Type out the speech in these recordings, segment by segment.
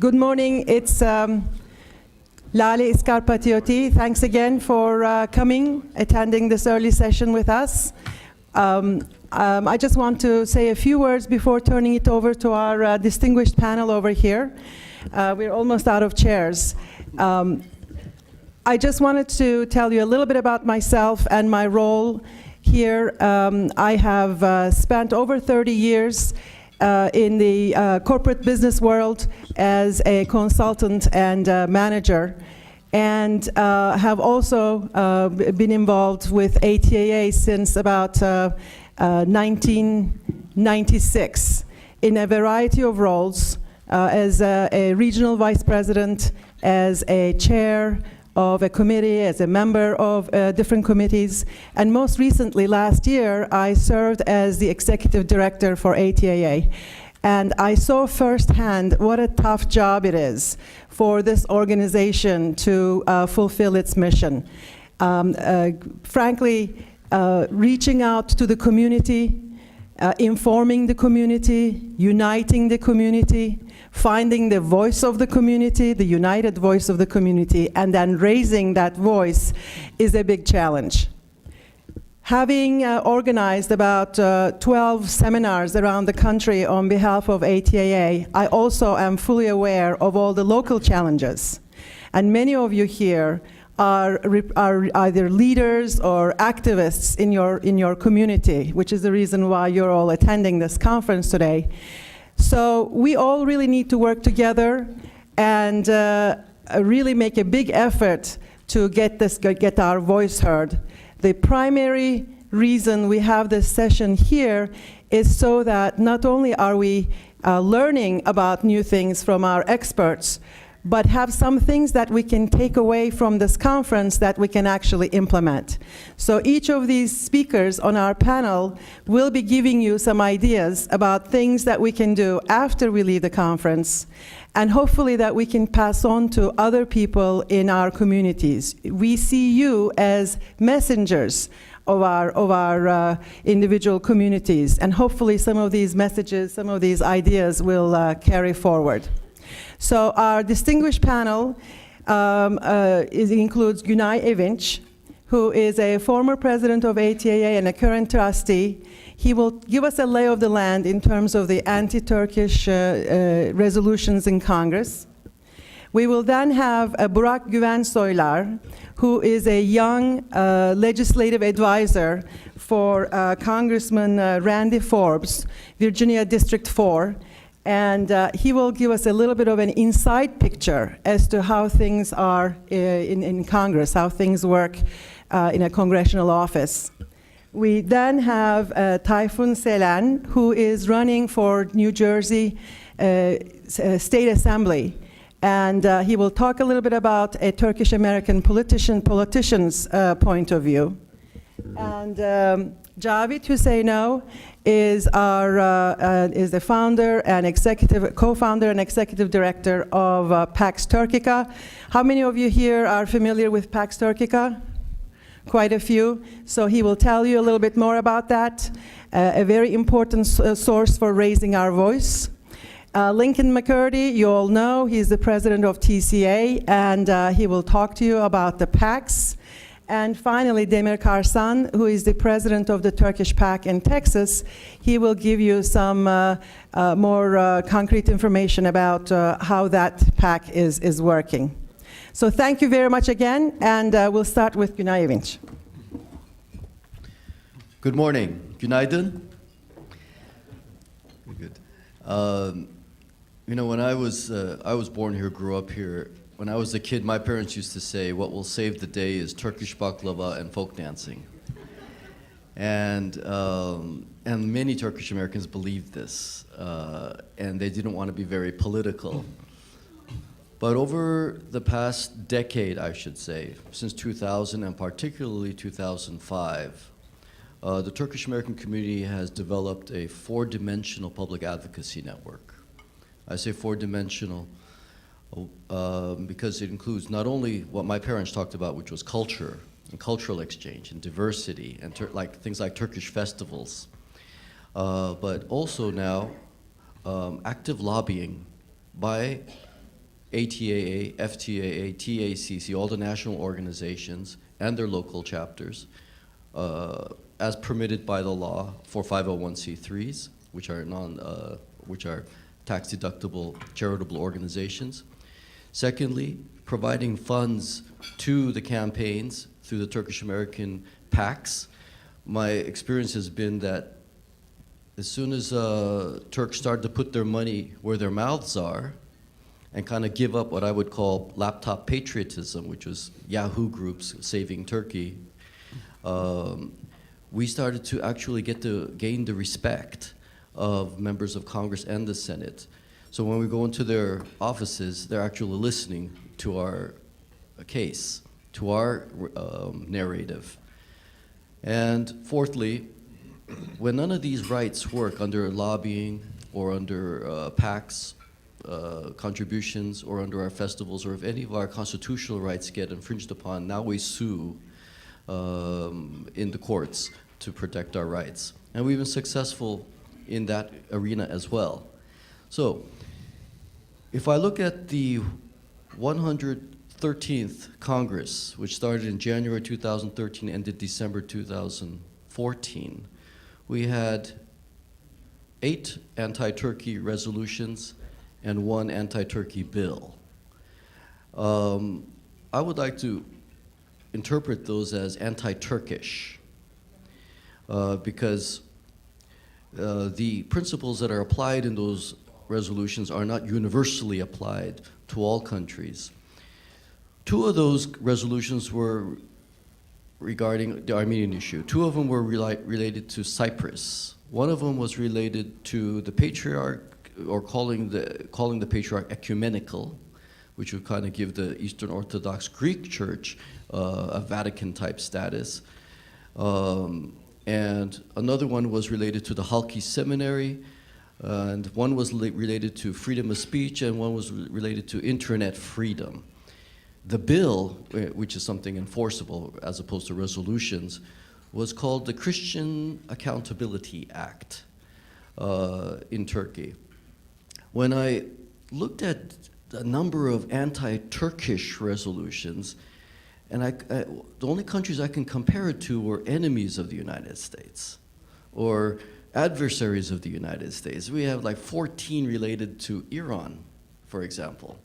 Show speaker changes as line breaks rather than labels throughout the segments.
Good morning. It's Lale Iskarpatioti. Thanks again for coming, attending this early session with us. I just want to say a few words before turning it over to our distinguished panel over here. We're almost out of chairs. I just wanted to tell you a little bit about myself and my role here. I have spent over 30 years in the corporate business world as a consultant and manager, and have also been involved with ATAA since about 1996 in a variety of roles, as a regional vice president, as a chair of a committee, as a member of different committees, and most recently, last year, I served as the executive director for ATAA. And I saw firsthand what a tough job it is for this organization to fulfill its mission. Frankly, reaching out to the community, informing the community, uniting the community, finding the voice of the community, the united voice of the community, and then raising that voice is a big challenge. Having organized about 12 seminars around the country on behalf of ATAA, I also am fully aware of all the local challenges. And many of you here are either leaders or activists in your community, which is the reason why you're all attending this conference today. So we all really need to work together and really make a big effort to get our voice heard. The primary reason we have this session here is so that not only are we learning about new things from our experts, but have some things that we can take away from this conference that we can actually implement. So each of these speakers on our panel will be giving you some ideas about things that we can do after we leave the conference, and hopefully that we can pass on to other people in our communities. We see you as messengers of our individual communities, and hopefully some of these messages, some of these ideas will carry forward. So our distinguished panel includes Günay Evinç, who is a former president of ATAA and a current trustee. He will give us a lay of the land in terms of the anti-Turkish resolutions in Congress. We will then have Burak Güvensoylar, who is a young legislative advisor for Congressman Randy Forbes, Virginia District 4. And he will give us a little bit of an inside picture as to how things are in Congress, how things work in a congressional office. We then have Tayfun Selen, who is running for New Jersey State Assembly. And he will talk a little bit about a Turkish-American politician's point of view. And Cavit Hüseyinov is the founder and co-founder and executive director of Pax Turkica. How many of you here are familiar with Pax Turkica? Quite a few. So he will tell you a little bit more about that. A very important source for raising our voice. Lincoln McCurdy, you all know, he's the president of TCA, and he will talk to you about the PACs. And finally, Demir Karsan, who is the president of the Turkish PAC in Texas. He will give you some more concrete information about how that PAC is working. So thank you very much again, and we'll start with Günay Evinç.
Good morning. Günaydın. Good. You know, when I was born here, grew up here. When I was a kid, my parents used to say, what will save the day is Turkish baklava and folk dancing. And many Turkish Americans believed this, and they didn't want to be very political. But over the past decade, I should say, since 2000 and particularly 2005, the Turkish American community has developed a four-dimensional public advocacy network. I say four-dimensional because it includes not only what my parents talked about, which was culture and cultural exchange and diversity and things like Turkish festivals, but also now active lobbying by ATAA, FTAA, TACC, all the national organizations and their local chapters, as permitted by the law for 501c3s, which are tax-deductible charitable organizations. Secondly, providing funds to the campaigns through the Turkish American PACs. My experience has been that as soon as Turks started to put their money where their mouths are and kind of give up what I would call laptop patriotism, which was Yahoo groups saving Turkey, we started to actually gain the respect of members of Congress and the Senate. So when we go into their offices, they're actually listening to our case, to our narrative. And fourthly, when none of these rights work under lobbying or under PACs, contributions, or under our festivals, or if any of our constitutional rights get infringed upon, now we sue in the courts to protect our rights. And we've been successful in that arena as well. So, if I look at the 113th Congress, which started in January 2013, ended December 2014, we had 8 anti-Turkey resolutions and 1 anti-Turkey bill. I would like to interpret those as anti-Turkish because the principles that are applied in those resolutions are not universally applied to all countries. 2 of those resolutions were regarding the Armenian issue. 2 of them were related to Cyprus. One of them was related to the patriarch, or calling the patriarch ecumenical, which would kind of give the Eastern Orthodox Greek Church a Vatican-type status. And another one was related to the Halki Seminary, and one was related to freedom of speech, and one was related to internet freedom. The bill, which is something enforceable as opposed to resolutions, was called the Christian Accountability Act in Turkey. When I looked at the number of anti-Turkish resolutions, and the only countries I can compare it to were enemies of the United States or adversaries of the United States. We have like 14 related to Iran, for example.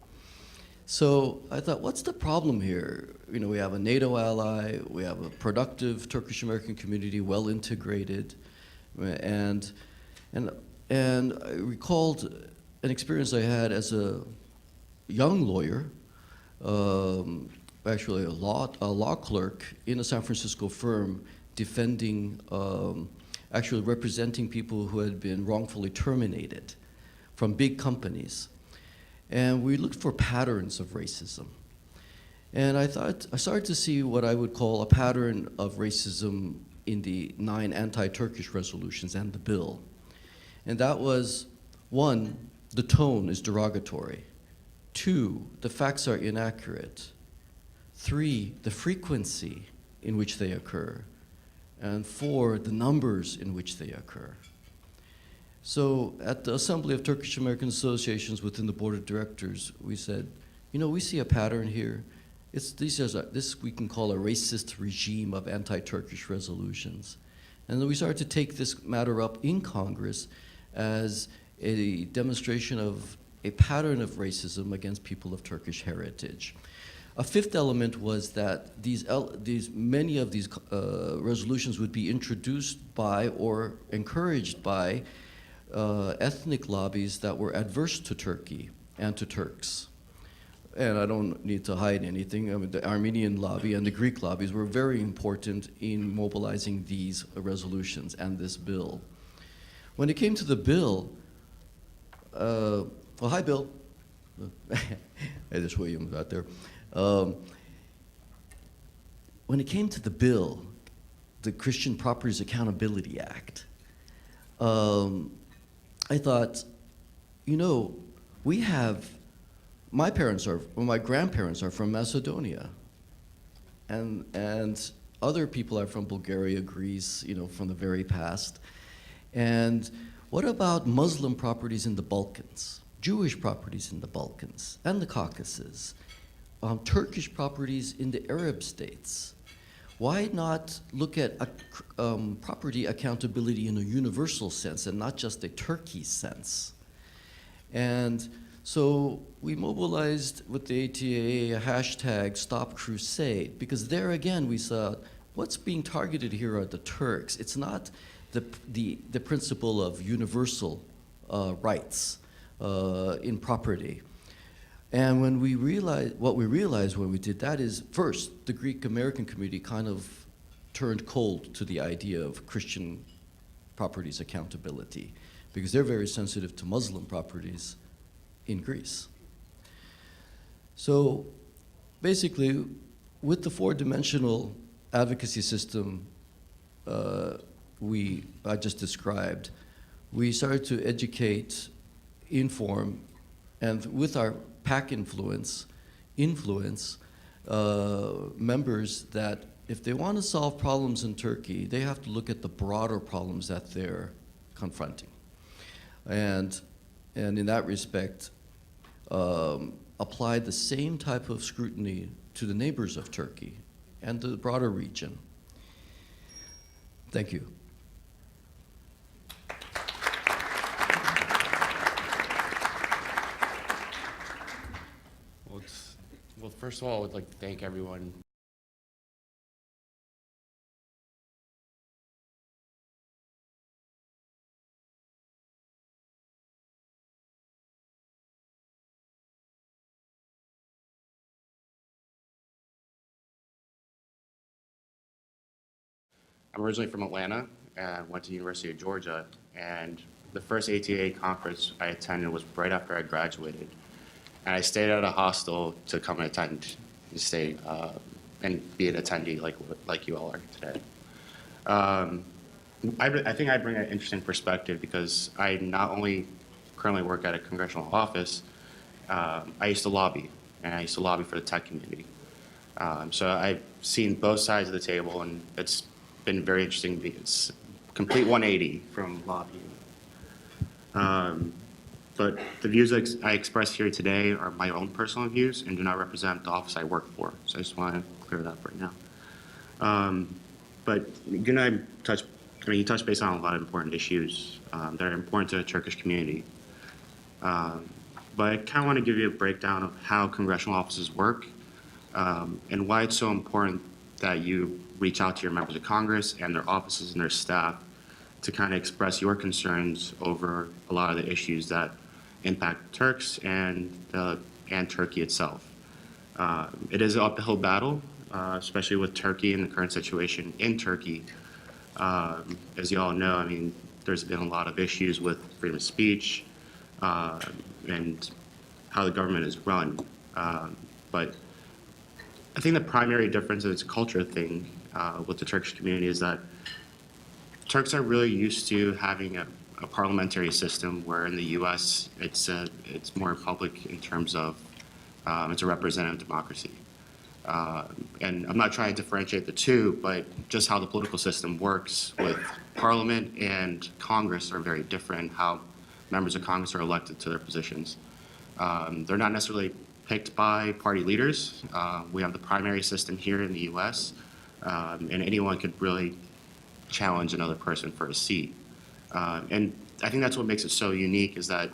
So I thought, what's the problem here? You know, we have a NATO ally, we have a productive Turkish-American community, well integrated, and I recalled an experience I had as a young lawyer, actually a law clerk in a San Francisco firm, defending, actually representing people who had been wrongfully terminated from big companies. And we looked for patterns of racism. And I started to see what I would call a pattern of racism in the 9 anti-Turkish resolutions and the bill. And that was, 1, the tone is derogatory. 2, the facts are inaccurate. 3, the frequency in which they occur. And 4, the numbers in which they occur. So at the Assembly of Turkish American Associations within the Board of Directors, we said, you know, we see a pattern here. This we can call a racist regime of anti-Turkish resolutions. And then we started to take this matter up in Congress as a demonstration of a pattern of racism against people of Turkish heritage. A 5th element was that many of these resolutions would be introduced by or encouraged by ethnic lobbies that were adverse to Turkey and to Turks. And I don't need to hide anything. I mean, the Armenian lobby and the Greek lobbies were very important in mobilizing these resolutions and this bill. When it came to the bill, well, hi, Bill. Hey, there's William out there. When it came to the bill, the Christian Properties Accountability Act, I thought, you know, my grandparents are from Macedonia, and other people are from Bulgaria, Greece, you know, from the very past. And what about Muslim properties in the Balkans? Jewish properties in the Balkans and the Caucasus, Turkish properties in the Arab states. Why not look at property accountability in a universal sense and not just a Turkey sense? And so we mobilized with the ATA a hashtag Stop Crusade, because there again we saw what's being targeted here are the Turks. It's not the principle of universal rights in property. And when we realized, what we realized when we did that is, first, the Greek American community kind of turned cold to the idea of Christian properties accountability, because they're very sensitive to Muslim properties in Greece. So basically, with the four-dimensional advocacy system I just described, we started to educate, inform, and with our PAC influence members that if they want to solve problems in Turkey, they have to look at the broader problems that they're confronting. And in that respect, apply the same type of scrutiny to the neighbors of Turkey and the broader region. Thank you.
Well, first of all, I would like to thank everyone. I'm originally from Atlanta and went to the University of Georgia, and the first ATA conference I attended was right after I graduated. And I stayed at a hostel to come and attend and stay and be an attendee like you all are today. I think I bring an interesting perspective because I not only currently work at a congressional office, I used to lobby, and I used to lobby for the tech community. So I've seen both sides of the table, and it's been very interesting. It's complete 180 from lobbying. But the views I express here today are my own personal views and do not represent the office I work for. So I just want to clear that up right now. But you touched base on a lot of important issues that are important to the Turkish community. But I kind of want to give you a breakdown of how congressional offices work and why it's so important that you reach out to your members of Congress and their offices and their staff to kind of express your concerns over a lot of the issues that impact Turks and Turkey itself. It is an uphill battle, especially with Turkey and the current situation in Turkey. As you all know, I mean, there's been a lot of issues with freedom of speech and how the government is run. But I think the primary difference is a culture thing with the Turkish community is that Turks are really used to having a parliamentary system, where in the U.S. it's more public in terms of it's a representative democracy. And I'm not trying to differentiate the two, but just how the political system works with Parliament and Congress are very different. How members of Congress are elected to their positions. They're not necessarily picked by party leaders. We have the primary system here in the U.S., and anyone could really challenge another person for a seat. And I think that's what makes it so unique, is that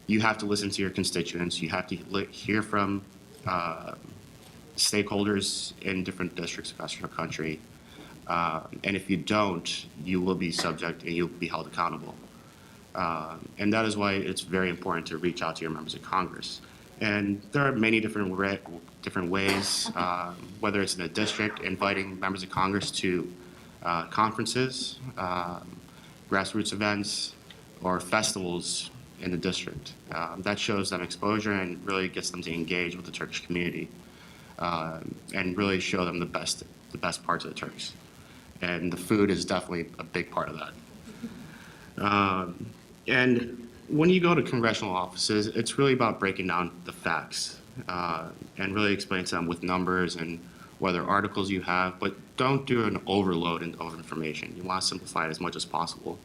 you have to listen to your constituents. You have to hear from stakeholders in different districts across your country. And if you don't, you will be subject and you'll be held accountable. And that is why it's very important to reach out to your members of Congress. And there are many different ways, whether it's in a district, inviting members of Congress to conferences, grassroots events, or festivals in the district. That shows them exposure and really gets them to engage with the Turkish community and really show them the best parts of the Turks. And the food is definitely a big part of that. And when you go to congressional offices, it's really about breaking down the facts and really explaining to them with numbers and whether articles you have, but don't do an overload of information. You want to simplify it as much as possible,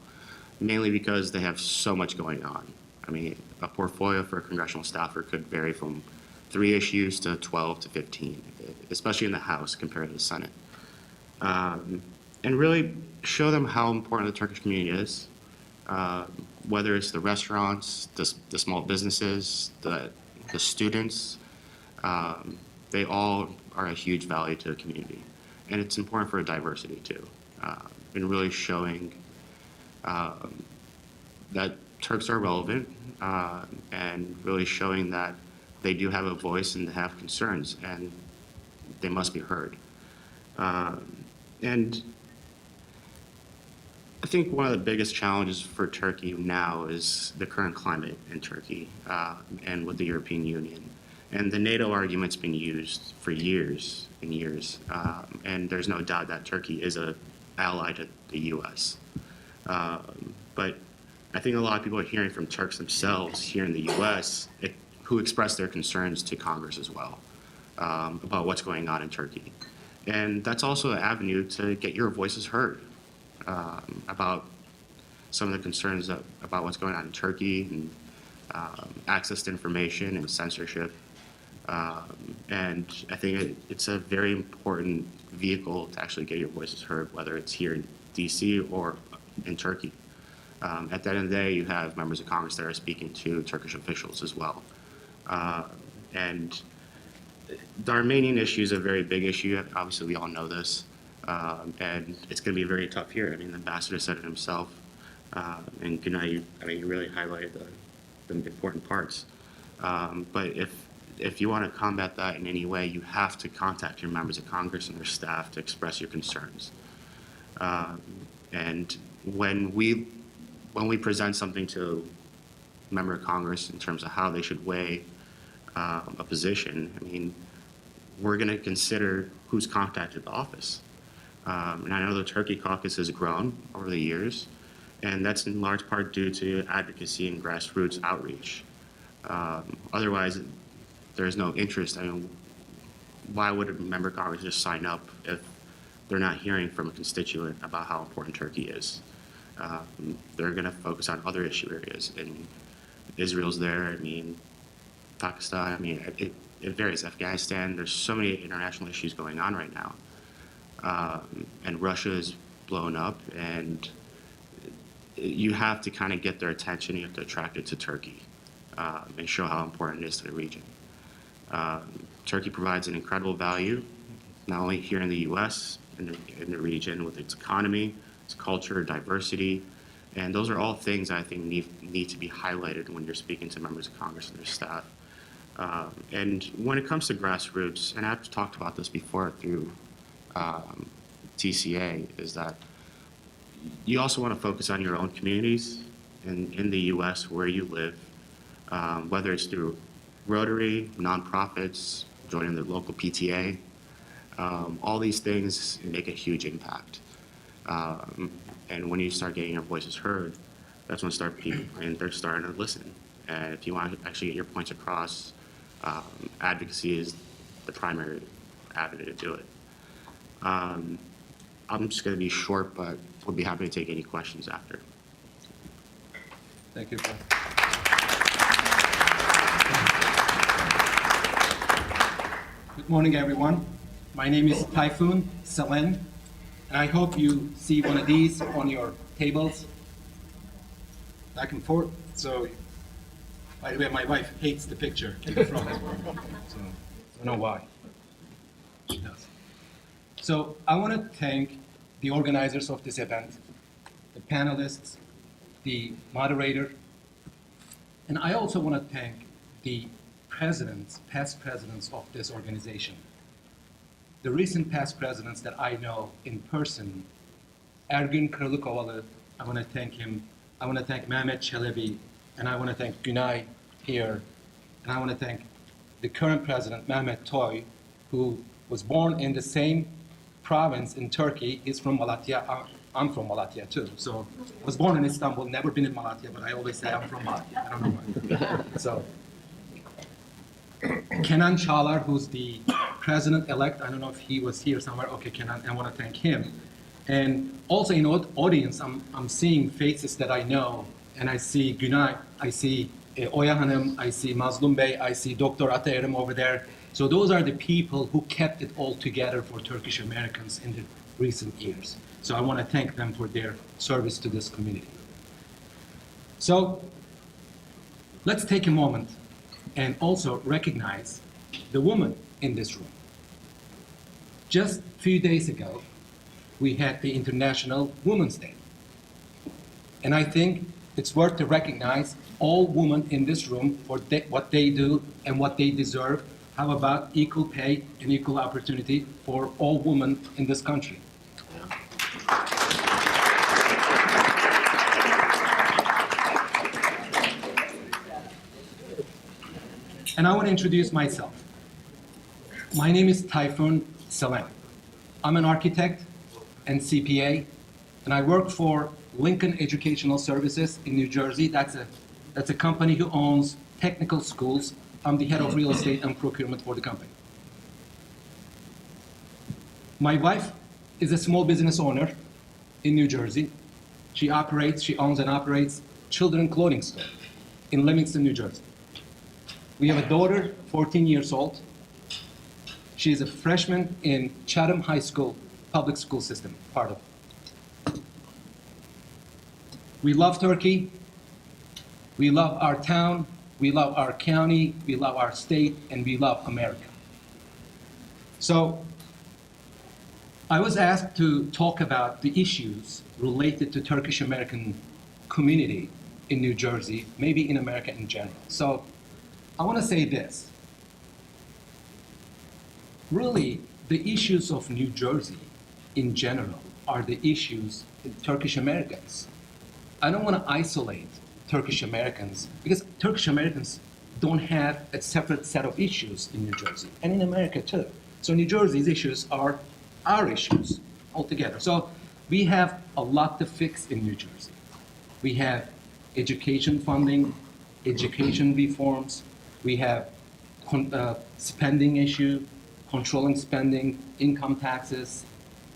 mainly because they have so much going on. I mean, a portfolio for a congressional staffer could vary from 3 issues to 12 to 15, especially in the House compared to the Senate. And really show them how important the Turkish community is, whether it's the restaurants, the small businesses, the students. They all are a huge value to the community. And it's important for diversity too, and really showing that Turks are relevant, and really showing that they do have a voice and have concerns, and they must be heard. And I think one of the biggest challenges for Turkey now is the current climate in Turkey, and with the European Union. And the NATO argument's been used for years and years, and there's no doubt that Turkey is an ally to the U.S. But I think a lot of people are hearing from Turks themselves here in the U.S. Who express their concerns to Congress as well, about what's going on in Turkey. And that's also an avenue to get your voices heard, about some of the concerns about what's going on in Turkey, and access to information and censorship. And I think it's a very important vehicle to actually get your voices heard, whether it's here in D.C. or in Turkey. At the end of the day, you have members of Congress that are speaking to Turkish officials as well. And the Armenian issue is a very big issue. Obviously, we all know this. And it's going to be a very tough year. I mean, the ambassador said it himself. And Gunay, you really highlighted the important parts. But if you want to combat that in any way, you have to contact your members of Congress and their staff to express your concerns. And when we present something to a member of Congress in terms of how they should weigh a position, I mean, we're going to consider who's contacted the office. And I know the Turkey caucus has grown over the years, and that's in large part due to advocacy and grassroots outreach. Otherwise, there's no interest. I mean, why would a member of Congress just sign up if they're not hearing from a constituent about how important Turkey is? They're going to focus on other issue areas, and Israel's there. I mean, Pakistan. I mean, it varies. Afghanistan. There's so many international issues going on right now, and Russia is blown up, and you have to kind of get their attention. You have to attract it to Turkey, and show how important it is to the region. Turkey provides an incredible value, not only here in the U.S., in the region, with its economy, its culture, diversity, and those are all things I think need to be highlighted when you're speaking to members of Congress and their staff. And when it comes to grassroots, and I've talked about this before through TCA, is that you also want to focus on your own communities in the U.S. where you live, whether it's through Rotary, nonprofits, joining the local PTA. All these things make a huge impact. And when you start getting your voices heard, that's when they're starting to listen. And if you want to actually get your points across, advocacy is the primary avenue to do it. I'm just going to be short, but we'll be happy to take any questions after.
Thank you, Paul. Good morning, everyone. My name is Typhoon Selen, and I hope you see one of these on your tables, back and forth. So, by the way, my wife hates the picture in the front, so I don't know why. She does. So, I want to thank the organizers of this event, the panelists, the moderator, and I also want to thank the past presidents of this organization. The recent past presidents that I know in person, Ergün Kırılıkovalı, I want to thank him. I want to thank Mehmet Çelebi, and I want to thank Günay here, and I want to thank the current president, Mehmet Toy, who was born in the same province in Turkey. He's from Malatya. I'm from Malatya too. So I was born in Istanbul, never been in Malatya, but I always say I'm from Malatya. I don't know why. So Kenan Çağlar, who's the president-elect, I don't know if he was here somewhere. Okay, Kenan, I want to thank him. And also in audience, I'm seeing faces that I know, and I see Günay, I see Oya Hanım, I see Mazlum Bey, I see Dr. Atayerim over there. So those are the people who kept it all together for Turkish Americans in the recent years. So I want to thank them for their service to this community. So let's take a moment and also recognize the woman in this room. Just a few days ago, we had the International Women's Day. And I think it's worth to recognize all women in this room for what they do and what they deserve. How about equal pay and equal opportunity for all women in this country? And I want to introduce myself. My name is Tayfun Selen. I'm an architect and CPA, and I work for Lincoln Educational Services in New Jersey. That's a company who owns technical schools. I'm the head of real estate and procurement for the company. My wife is a small business owner in New Jersey. She owns and operates children's clothing store in Livingston, New Jersey. We have a daughter, 14 years old. She is a freshman in Chatham High School public school system, part of it. We love Turkey. We love our town. We love our county. We love our state, and we love America. So I was asked to talk about the issues related to Turkish American community in New Jersey, maybe in America in general. So I want to say this. Really, the issues of New Jersey in general are the issues of Turkish Americans. I don't want to isolate Turkish Americans because Turkish Americans don't have a separate set of issues in New Jersey and in America too. So New Jersey's issues are our issues altogether. So we have a lot to fix in New Jersey. We have education funding, education reforms, we have spending issue, controlling spending, income taxes,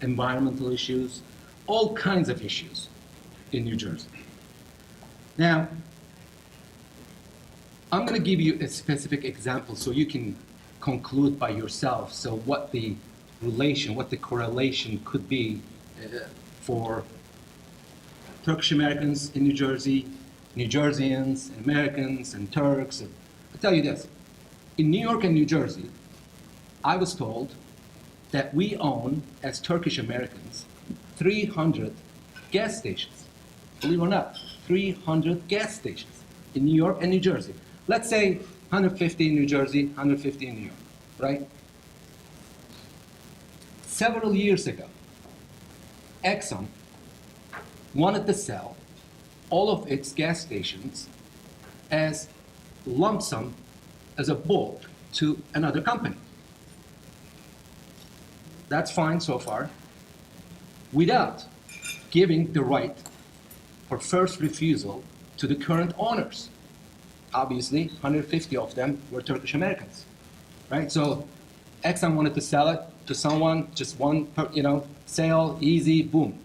environmental issues, all kinds of issues in New Jersey. Now, I'm going to give you a specific example so you can conclude by yourself. So what the relation, what the correlation could be for Turkish Americans in New Jersey, New Jerseyans, and Americans, and Turks. And I'll tell you this. In New York and New Jersey, I was told that we own, as Turkish Americans, 300 gas stations. Believe it or not, 300 gas stations in New York and New Jersey. Let's say 150 in New Jersey, 150 in New York, right? Several years ago, Exxon wanted to sell all of its gas stations as lump sum, as a bulk to another company. That's fine so far, without giving the right for first refusal to the current owners. Obviously, 150 of them were Turkish Americans, right? So Exxon wanted to sell it to someone, just one, sale, easy, boom.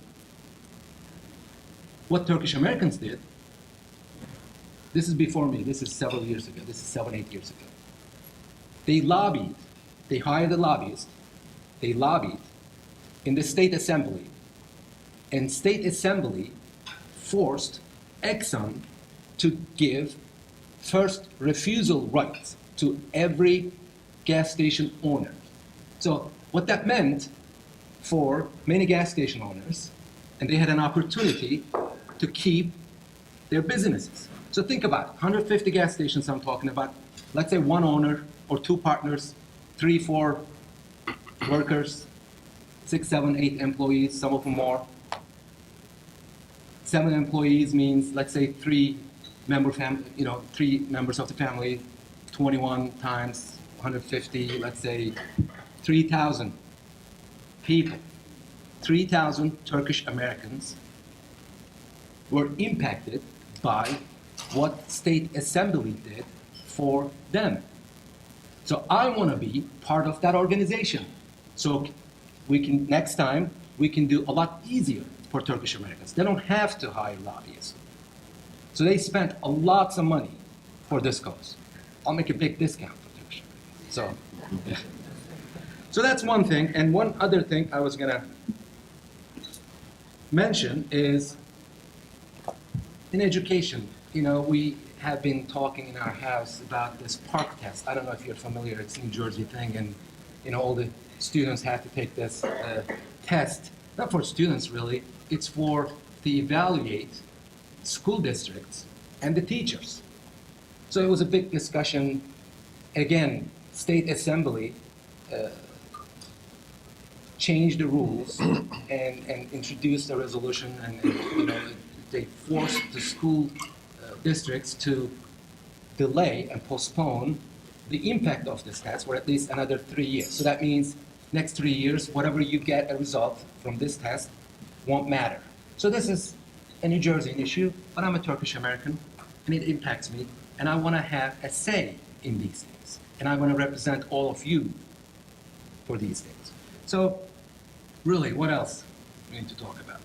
What Turkish Americans did, this is before me, this is several years ago, this is 7, 8 years ago. They lobbied, they hired a lobbyist, they lobbied in the state assembly, and state assembly forced Exxon to give first refusal rights to every gas station owner. So what that meant for many gas station owners, and they had an opportunity to keep their businesses. So think about it, 150 gas stations I'm talking about. Let's say one owner or two partners, 3, 4 workers, 6, 7, 8 employees, some of them more. 7 employees means, let's say, 3 members of the family, 21 times 150, let's say 3,000 people. 3,000 Turkish Americans were impacted by what state assembly did for them. So I want to be part of that organization. So next time, we can do a lot easier for Turkish Americans. They don't have to hire lobbyists. So they spent a lot of money for this cause. I'll make a big discount for Turkish. So, yeah. So that's one thing. And one other thing I was gonna mention is in education. You know, we have been talking in our house about this park test. I don't know if you're familiar. It's a New Jersey thing, and you know, all the students have to take this test. Not for students, really. It's for to evaluate school districts and the teachers. So it was a big discussion. Again, state assembly changed the rules and introduced a resolution, and you know, they forced the school districts to delay and postpone the impact of this test for at least another 3 years. So that means next 3 years, whatever you get a result from this test won't matter. So this is a New Jersey issue, but I'm a Turkish American, and it impacts me, and I want to have a say in these things, and I want to represent all of you for these things. So really, what else we need to talk about?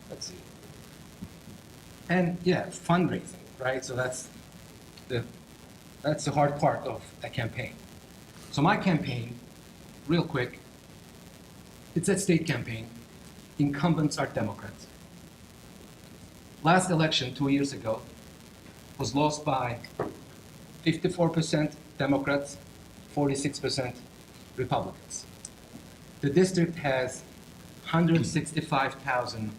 Let's see. And yeah, fundraising, right? So that's the hard part of a campaign. So my campaign, real quick, it's a state campaign. Incumbents are Democrats. Last election 2 years ago was lost by 54% Democrats, 46% Republicans. The district has 165,000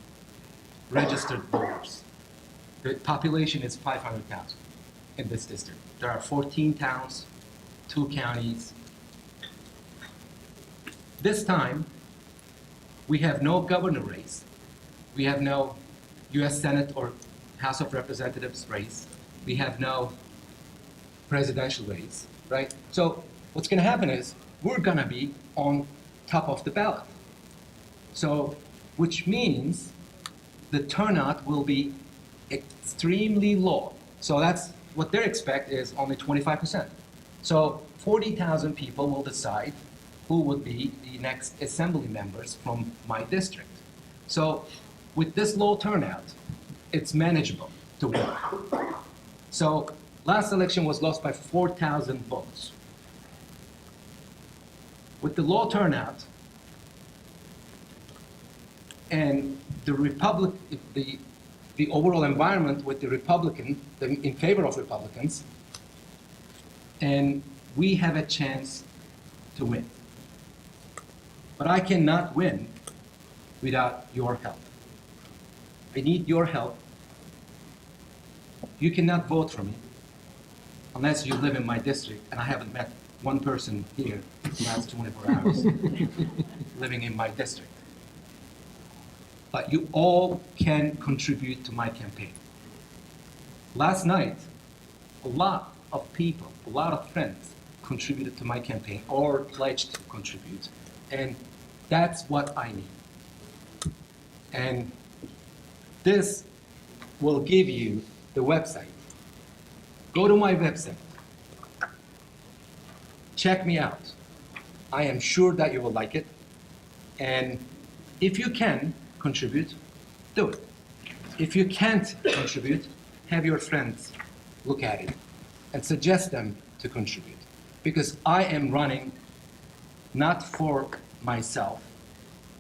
registered voters. The population is 500,000 in this district. There are 14 towns, 2 counties. This time, we have no governor race. We have no US Senate or House of Representatives race. We have no presidential race, right? So what's gonna happen is we're gonna be on top of the ballot. So, which means the turnout will be extremely low. So that's what they expect is only 25%. So 40,000 people will decide who would be the next assembly members from my district. So with this low turnout, it's manageable to win. So last election was lost by 4,000 votes. With the low turnout and the overall environment with the in favor of Republicans, and we have a chance to win. But I cannot win without your help. I need your help. You cannot vote for me unless you live in my district, and I haven't met one person here in the last 24 hours living in my district. But you all can contribute to my campaign. Last night, a lot of people, a lot of friends contributed to my campaign or pledged to contribute. And that's what I need. And this will give you the website. Go to my website. Check me out. I am sure that you will like it. And if you can contribute, do it. If you can't contribute, have your friends look at it and suggest them to contribute. Because I am running not for myself,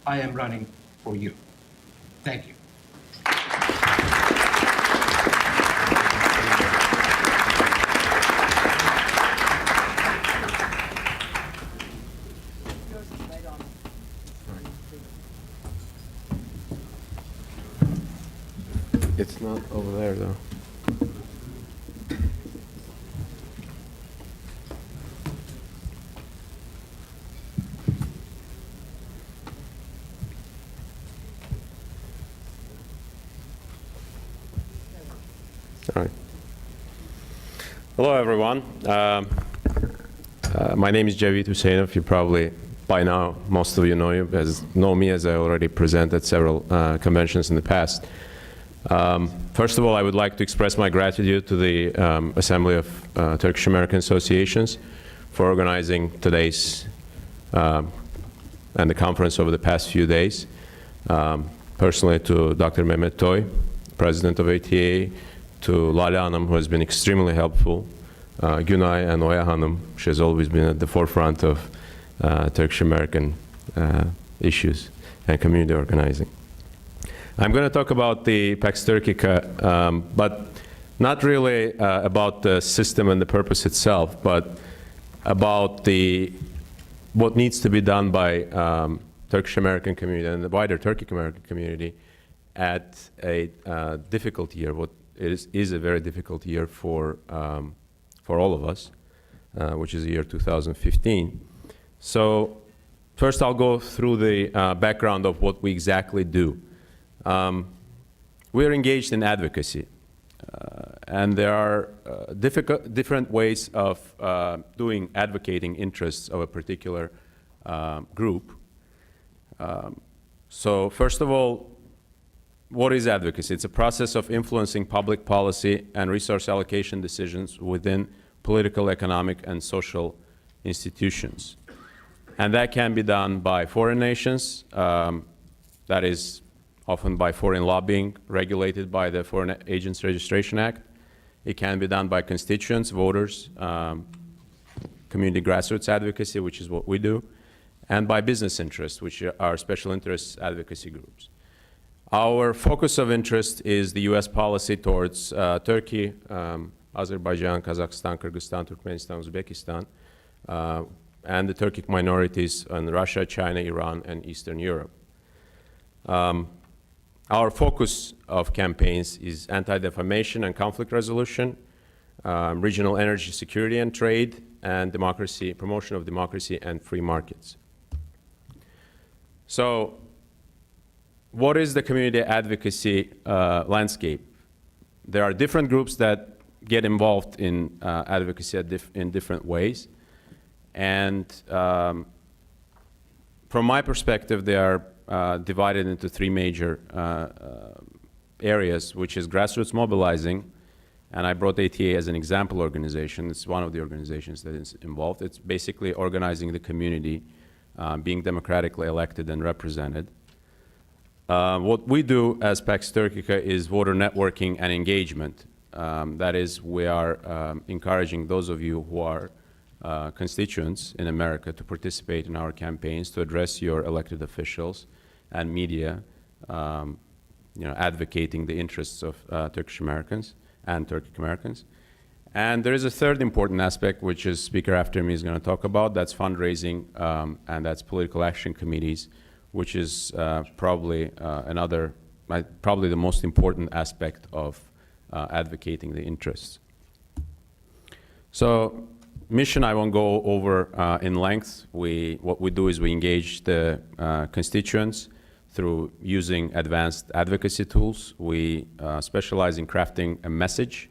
I am running for you. Thank you.
It's not over there, though. All right. Hello, everyone. My name is Javid Husseinov. You probably, by now, most of you know me as I already presented several conventions in the past. First of all, I would like to express my gratitude to the Assembly of Turkish American Associations for organizing today's and the conference over the past few days. Personally to Dr. Mehmet Toy, President of ATA, to Lale Hanım, who has been extremely helpful, Günay and Oya Hanım. She has always been at the forefront of Turkish-American issues and community organizing. I'm going to talk about the Pax Turkica, but not really about the system and the purpose itself, but about what needs to be done by Turkish-American community and the wider Turkic-American community at a difficult year. What is a very difficult year for all of us, which is the year 2015. So first I'll go through the background of what we exactly do. We're engaged in advocacy, and there are different ways of advocating interests of a particular group. So first of all, what is advocacy? It's a process of influencing public policy and resource allocation decisions within political, economic, and social institutions. And that can be done by foreign nations, that is often by foreign lobbying regulated by the Foreign Agents Registration Act. It can be done by constituents, voters, community grassroots advocacy, which is what we do, and by business interests, which are special interest advocacy groups. Our focus of interest is the US policy towards Turkey, Azerbaijan, Kazakhstan, Kyrgyzstan, Turkmenistan, Uzbekistan, and the Turkic minorities in Russia, China, Iran, and Eastern Europe. Our focus of campaigns is anti-defamation and conflict resolution, regional energy security and trade, and democracy, promotion of democracy and free markets. So, what is the community advocacy landscape? There are different groups that get involved in advocacy in different ways. And from my perspective, they are divided into three major areas, which is grassroots mobilizing. And I brought ATA as an example organization. It's one of the organizations that is involved. It's basically organizing the community, being democratically elected and represented. What we do as Pax Turkica is voter networking and engagement. That is, we are encouraging those of you who are constituents in America to participate in our campaigns, to address your elected officials and media, advocating the interests of Turkish Americans and Turkic Americans. And there is a third important aspect, which is speaker after me is going to talk about. That's fundraising, and that's political action committees, which is probably probably the most important aspect of advocating the interests. So, mission I won't go over in length. What we do is we engage the constituents through using advanced advocacy tools. We specialize in crafting a message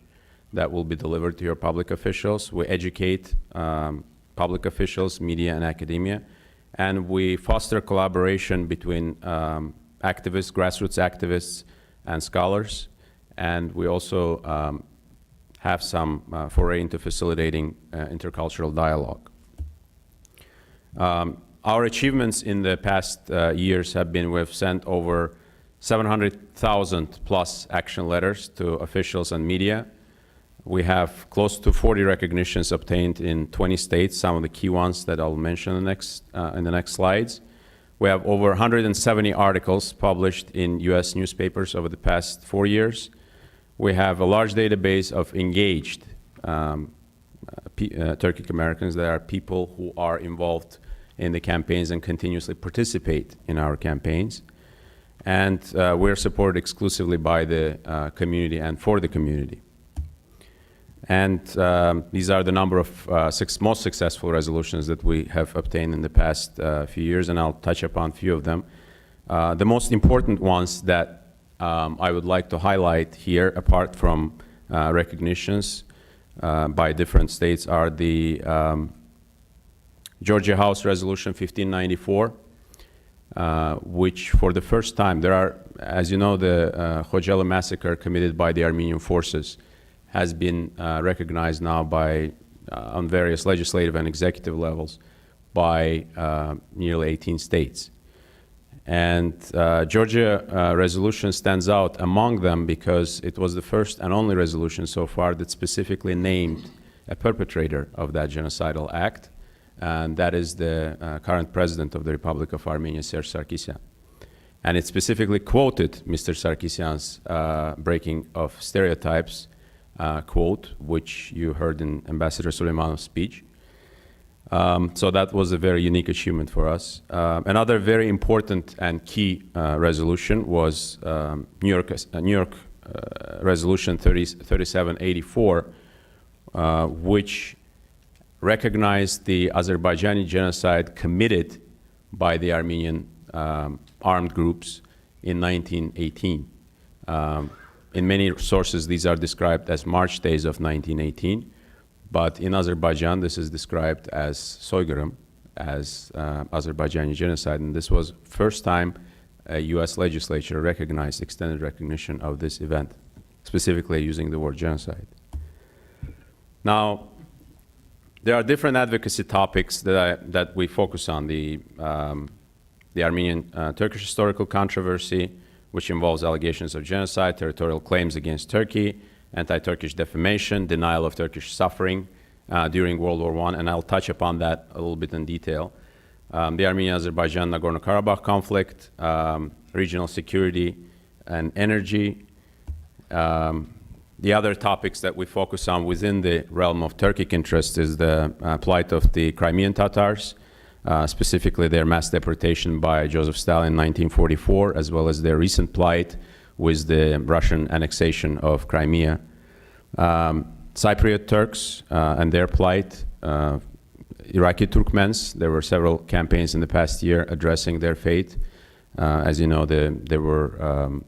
that will be delivered to your public officials. We educate public officials, media, and academia. And we foster collaboration between activists, grassroots activists, and scholars. And we also have some foray into facilitating intercultural dialogue. Our achievements in the past years have been we've sent over 700,000 plus action letters to officials and media. We have close to 40 recognitions obtained in 20 states, some of the key ones that I'll mention in the next slides. We have over 170 articles published in US newspapers over the past 4 years. We have a large database of engaged Turkic Americans. That are people who are involved in the campaigns and continuously participate in our campaigns. And we're supported exclusively by the community and for the community. And these are the number of most successful resolutions that we have obtained in the past few years, and I'll touch upon a few of them. The most important ones that I would like to highlight here, apart from recognitions by different states, are the Georgia House Resolution 1594, which for the first time, there are, as you know, the Khojalı massacre committed by the Armenian forces has been recognized now by, on various legislative and executive levels by nearly 18 states. And Georgia resolution stands out among them because it was the first and only resolution so far that specifically named a perpetrator of that genocidal act, and that is the current president of the Republic of Armenia, Serge Sarkisyan. And it specifically quoted Mr. Sarkisyan's breaking of stereotypes quote, which you heard in Ambassador Suleymanov's speech. So that was a very unique achievement for us. Another very important and key resolution was New York Resolution 3784, which recognized the Azerbaijani genocide committed by the Armenian armed groups in 1918. In many sources, these are described as March days of 1918. But in Azerbaijan, this is described as soygurum, as Azerbaijani genocide. And this was first time a US legislature recognized extended recognition of this event, specifically using the word genocide. Now, there are different advocacy topics that we focus on. The Armenian-Turkish historical controversy, which involves allegations of genocide, territorial claims against Turkey, anti-Turkish defamation, denial of Turkish suffering during World War I, and I'll touch upon that a little bit in detail. The Armenia-Azerbaijan Nagorno-Karabakh conflict, regional security and energy. The other topics that we focus on within the realm of Turkic interest is the plight of the Crimean Tatars, specifically their mass deportation by Joseph Stalin in 1944, as well as their recent plight with the Russian annexation of Crimea. Cypriot Turks and their plight, Iraqi Turkmens. There were several campaigns in the past year addressing their fate. As you know, there were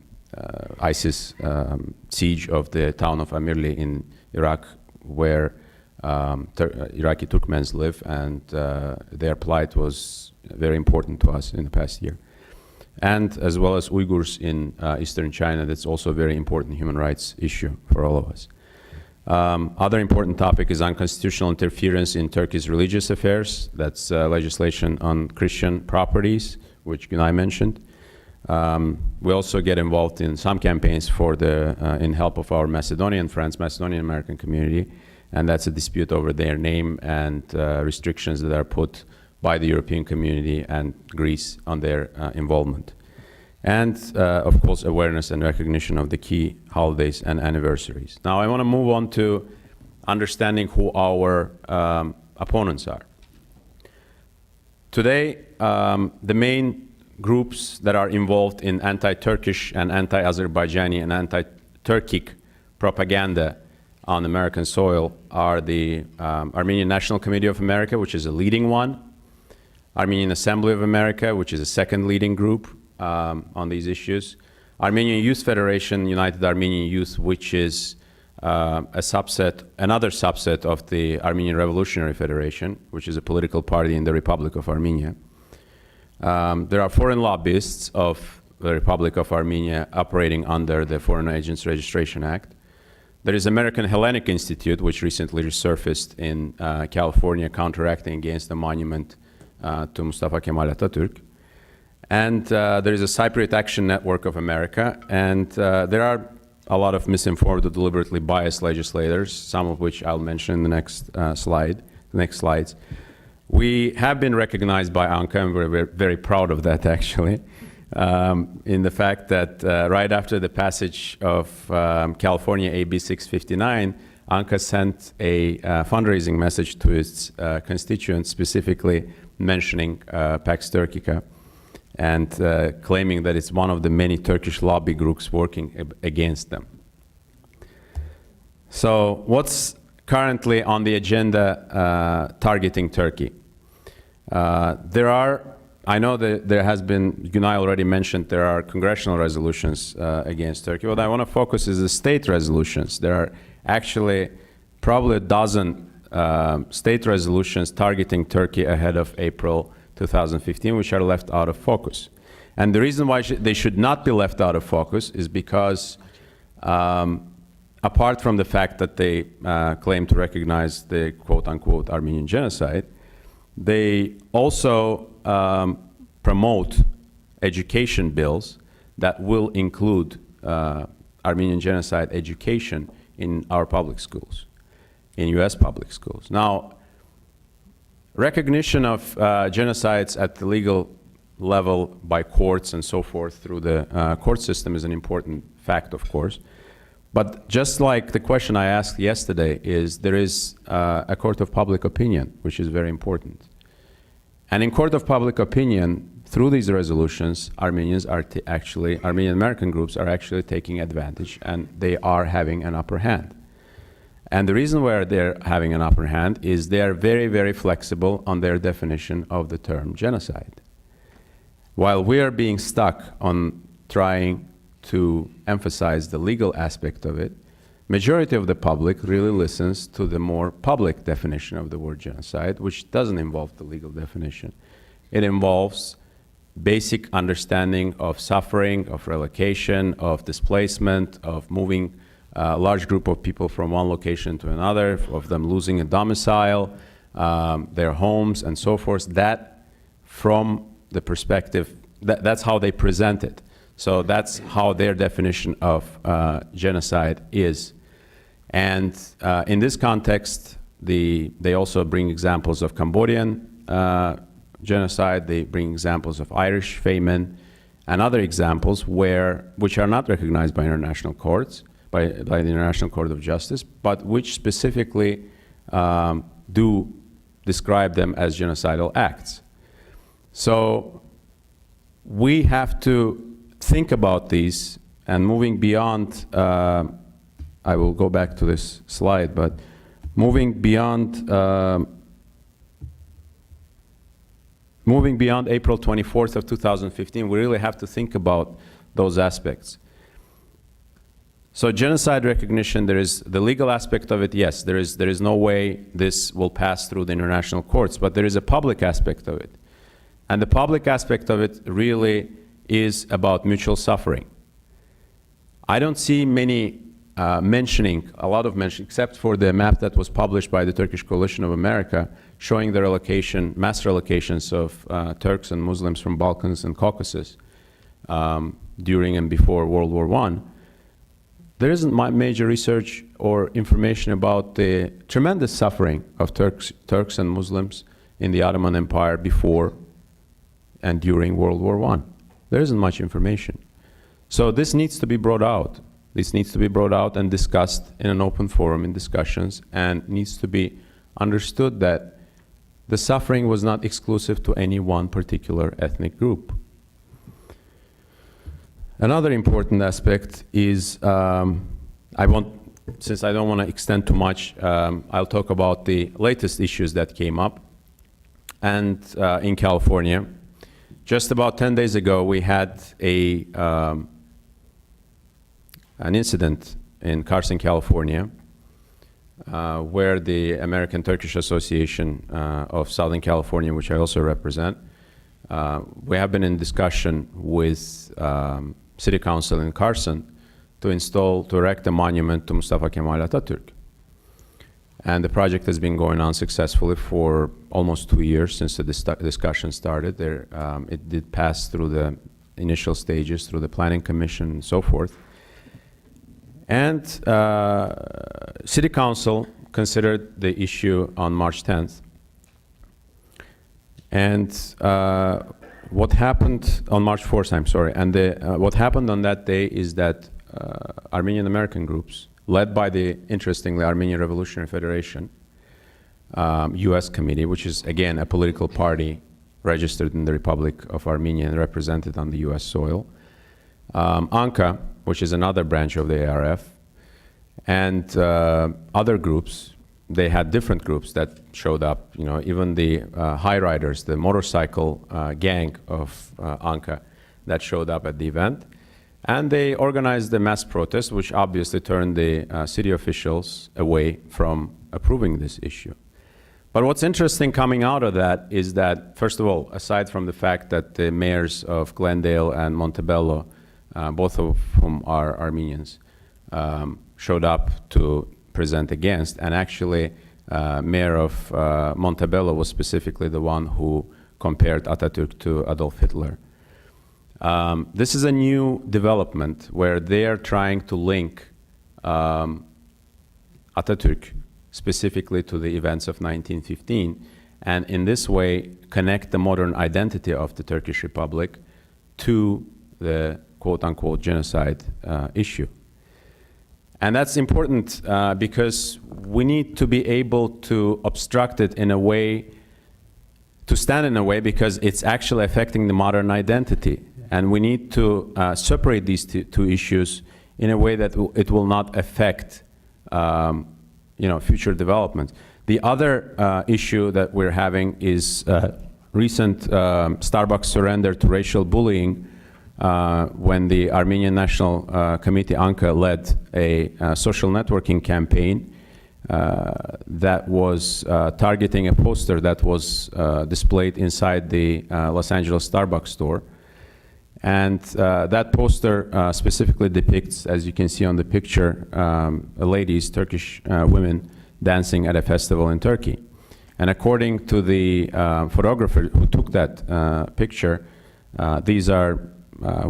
ISIS siege of the town of Amirli in Iraq, where Iraqi Turkmens live, and their plight was very important to us in the past year. And as well as Uyghurs in eastern China, that's also a very important human rights issue for all of us. Other important topic is unconstitutional interference in Turkey's religious affairs. That's legislation on Christian properties, which Günay mentioned. We also get involved in some campaigns for in help of our Macedonian friends, Macedonian American community, and that's a dispute over their name and restrictions that are put by the European community and Greece on their involvement. And, of course, awareness and recognition of the key holidays and anniversaries. Now, I want to move on to understanding who our opponents are. Today, the main groups that are involved in anti-Turkish and anti-Azerbaijani and anti-Turkic propaganda on American soil are the Armenian National Committee of America, which is a leading one, Armenian Assembly of America, which is a second leading group on these issues, Armenian Youth Federation, United Armenian Youth, which is another subset of the Armenian Revolutionary Federation, which is a political party in the Republic of Armenia. There are foreign lobbyists of the Republic of Armenia operating under the Foreign Agents Registration Act. There is American Hellenic Institute, which recently resurfaced in California, counteracting against the monument to Mustafa Kemal Atatürk. And there is a Cypriot Action Network of America, and there are a lot of misinformed or deliberately biased legislators, some of which I'll mention in the next slides. We have been recognized by ANCA, and we're very proud of that, actually, in the fact that right after the passage of California AB 659, ANCA sent a fundraising message to its constituents, specifically mentioning Pax Turkica, and claiming that it's one of the many Turkish lobby groups working against them. So what's currently on the agenda targeting Turkey? I know that there has been, Günay already mentioned, there are congressional resolutions against Turkey. What I want to focus is the state resolutions. There are actually probably a dozen state resolutions targeting Turkey ahead of April 2015, which are left out of focus. And the reason why they should not be left out of focus is because apart from the fact that they claim to recognize the quote-unquote Armenian genocide, they also promote education bills that will include Armenian genocide education in our public schools. in US public schools. Now, recognition of genocides at the legal level by courts and so forth through the court system is an important fact, of course. But just like the question I asked yesterday is, there is a court of public opinion, which is very important. And in court of public opinion, through these resolutions, Armenians are Armenian American groups are actually taking advantage, and they are having an upper hand. And the reason why they're having an upper hand is they are very, very flexible on their definition of the term genocide. While we are being stuck on trying to emphasize the legal aspect of it, majority of the public really listens to the more public definition of the word genocide, which doesn't involve the legal definition. It involves basic understanding of suffering, of relocation, of displacement, of moving a large group of people from one location to another, of them losing a domicile, their homes, and so forth. That, from the perspective, that's how they present it. So that's how their definition of genocide is. And in this context, they also bring examples of Cambodian genocide. They bring examples of Irish famine and other examples which are not recognized by international courts, by the International Court of Justice, but which specifically do describe them as genocidal acts. So we have to think about these, and moving beyond, I will go back to this slide, but moving beyond April 24th of 2015, we really have to think about those aspects. So genocide recognition, there is the legal aspect of it, yes, there is no way this will pass through the international courts, but there is a public aspect of it. And the public aspect of it really is about mutual suffering. I don't see many a lot of mention, except for the map that was published by the Turkish Coalition of America, showing the mass relocations of Turks and Muslims from Balkans and Caucasus during and before World War I. There isn't major research or information about the tremendous suffering of Turks and Muslims in the Ottoman Empire before and during World War I. There isn't much information. So this needs to be brought out. This needs to be brought out and discussed in an open forum in discussions, and needs to be understood that the suffering was not exclusive to any one particular ethnic group. Another important aspect is, since I don't want to extend too much, I'll talk about the latest issues that came up. And in California, just about 10 days ago, we had an incident in Carson, California, where the American Turkish Association of Southern California, which I also represent, we have been in discussion with City Council in Carson to erect a monument to Mustafa Kemal Atatürk. And the project has been going on successfully for almost 2 years since the discussion started. It did pass through the initial stages, through the Planning Commission and so forth. And City Council considered the issue on March 10th. And what happened on March 4th, I'm sorry, and what happened on that day is that Armenian American groups, led by the, interestingly, Armenian Revolutionary Federation, US committee, which is, again, a political party registered in the Republic of Armenia and represented on the US soil, ANCA, which is another branch of the ARF, and other groups. They had different groups that showed up, even the high riders, the motorcycle gang of ANCA that showed up at the event. And they organized a mass protest, which obviously turned the city officials away from approving this issue. But what's interesting coming out of that is that, first of all, aside from the fact that the mayors of Glendale and Montebello, both of whom are Armenians, showed up to present against, and actually mayor of Montebello was specifically the one who compared Atatürk to Adolf Hitler. This is a new development where they are trying to link Atatürk specifically to the events of 1915, and in this way connect the modern identity of the Turkish Republic to the quote-unquote genocide issue. And that's important because we need to be able to obstruct it in a way, to stand in a way, because it's actually affecting the modern identity. And we need to separate these two issues in a way that it will not affect future development. The other issue that we're having is recent Starbucks surrender to racial bullying when the Armenian National Committee, ANCA, led a social networking campaign that was targeting a poster that was displayed inside the Los Angeles Starbucks store. And that poster specifically depicts, as you can see on the picture, ladies, Turkish women, dancing at a festival in Turkey. And according to the photographer who took that picture, these are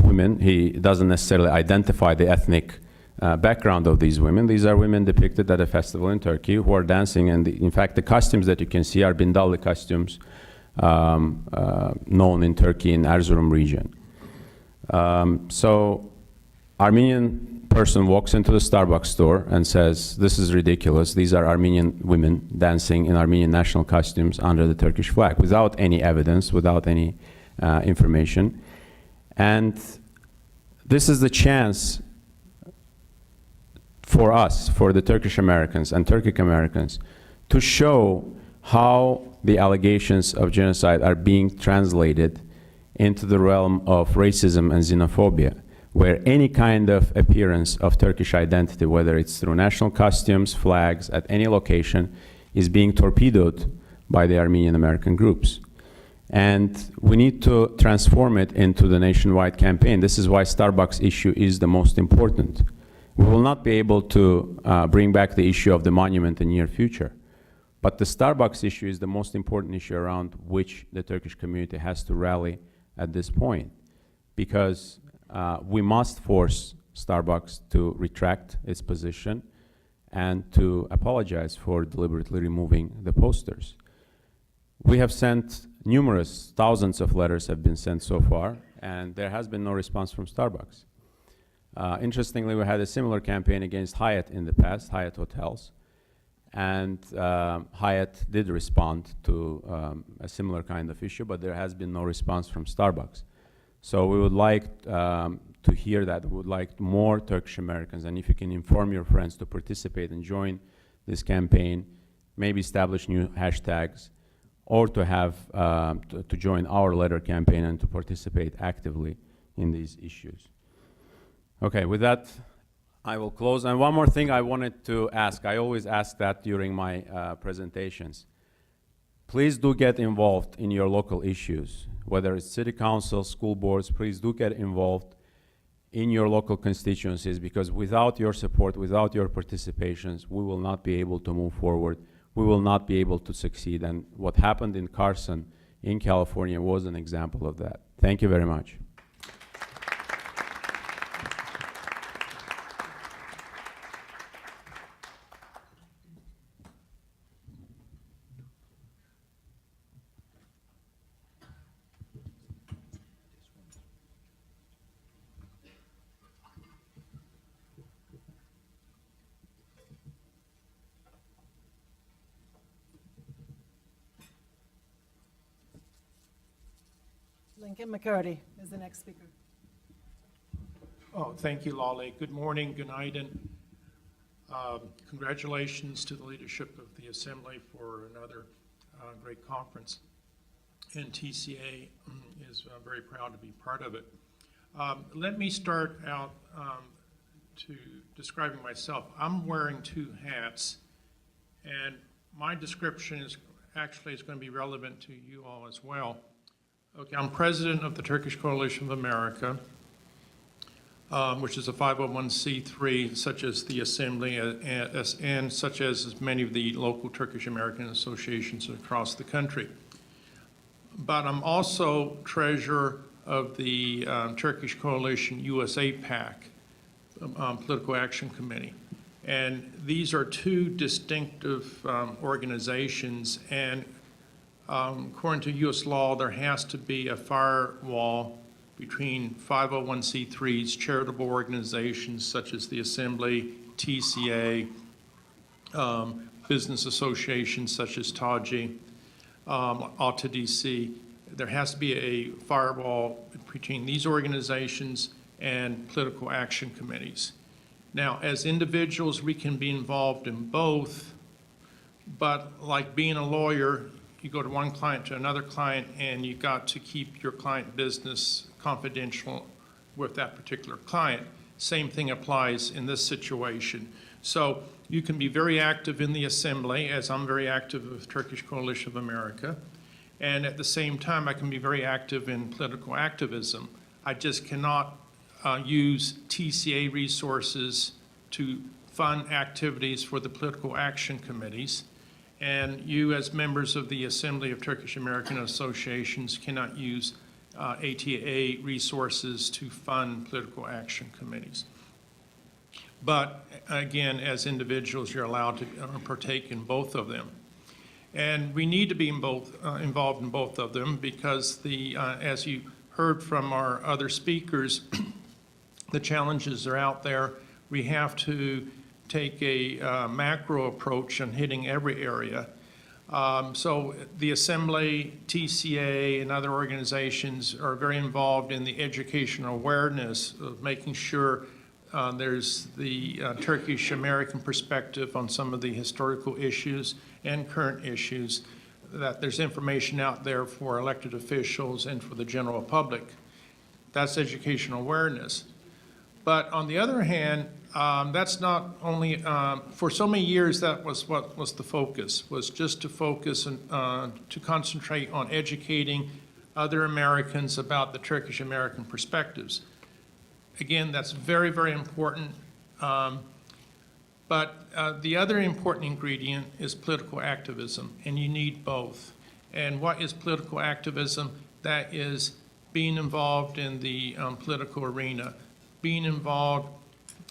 women. He doesn't necessarily identify the ethnic background of these women. These are women depicted at a festival in Turkey who are dancing, and in fact the costumes that you can see are bindalli costumes known in Turkey in Erzurum region. So Armenian person walks into the Starbucks store and says, "This is ridiculous. These are Armenian women dancing in Armenian national costumes under the Turkish flag," without any evidence, without any information. And this is the chance for us, for the Turkish Americans and Turkic Americans, to show how the allegations of genocide are being translated into the realm of racism and xenophobia, where any kind of appearance of Turkish identity, whether it's through national costumes, flags, at any location, is being torpedoed by the Armenian American groups. And we need to transform it into the nationwide campaign. This is why Starbucks issue is the most important. We will not be able to bring back the issue of the monument in the near future. But the Starbucks issue is the most important issue around which the Turkish community has to rally at this point, because we must force Starbucks to retract its position and to apologize for deliberately removing the posters. We have sent numerous, thousands of letters have been sent so far, and there has been no response from Starbucks. Interestingly, we had a similar campaign against Hyatt in the past, Hyatt Hotels, and Hyatt did respond to a similar kind of issue, but there has been no response from Starbucks. So we would like to hear that. We would like more Turkish Americans, and if you can inform your friends to participate and join this campaign, maybe establish new hashtags, or to have to join our letter campaign and to participate actively in these issues. Okay, with that, I will close. And one more thing I wanted to ask. I always ask that during my presentations. Please do get involved in your local issues, whether it's city council, school boards. Please do get involved in your local constituencies, because without your support, without your participations, we will not be able to move forward. We will not be able to succeed. And what happened in Carson, in California, was an example of that. Thank you very much.
Lincoln McCurdy is the next speaker.
Oh, thank you, Lale. Good morning, good night, and congratulations to the leadership of the Assembly for another great conference. And TCA is very proud to be part of it. Let me start out to describing myself. I'm wearing two hats, and my description is actually going to be relevant to you all as well. Okay, I'm president of the Turkish Coalition of America, which is a 501c3, such as the Assembly and such as many of the local Turkish American associations across the country. But I'm also treasurer of the Turkish Coalition USA PAC, Political Action Committee. And these are two distinctive organizations, and according to U.S. law, there has to be a firewall between 501c3s, charitable organizations such as the Assembly, TCA, business associations such as TAJI, Alta DC. There has to be a firewall between these organizations and political action committees. Now, as individuals, we can be involved in both, but like being a lawyer, you go to one client to another client, and you got to keep your client business confidential with that particular client. Same thing applies in this situation. So you can be very active in the Assembly, as I'm very active with Turkish Coalition of America, and at the same time, I can be very active in political activism. I just cannot use TCA resources to fund activities for the political action committees. And you, as members of the Assembly of Turkish American Associations, cannot use ATA resources to fund political action committees. But again, as individuals, you're allowed to partake in both of them. And we need to be involved in both of them because as you heard from our other speakers, the challenges are out there. We have to take a macro approach on hitting every area. So the Assembly, TCA, and other organizations are very involved in the educational awareness of making sure there's the Turkish American perspective on some of the historical issues and current issues, that there's information out there for elected officials and for the general public. That's educational awareness. But on the other hand, that's not only, for so many years that was what was the focus, was just to focus and to concentrate on educating other Americans about the Turkish American perspectives. Again, that's very, very important. But the other important ingredient is political activism, and you need both. And what is political activism? That is being involved in the political arena, being involved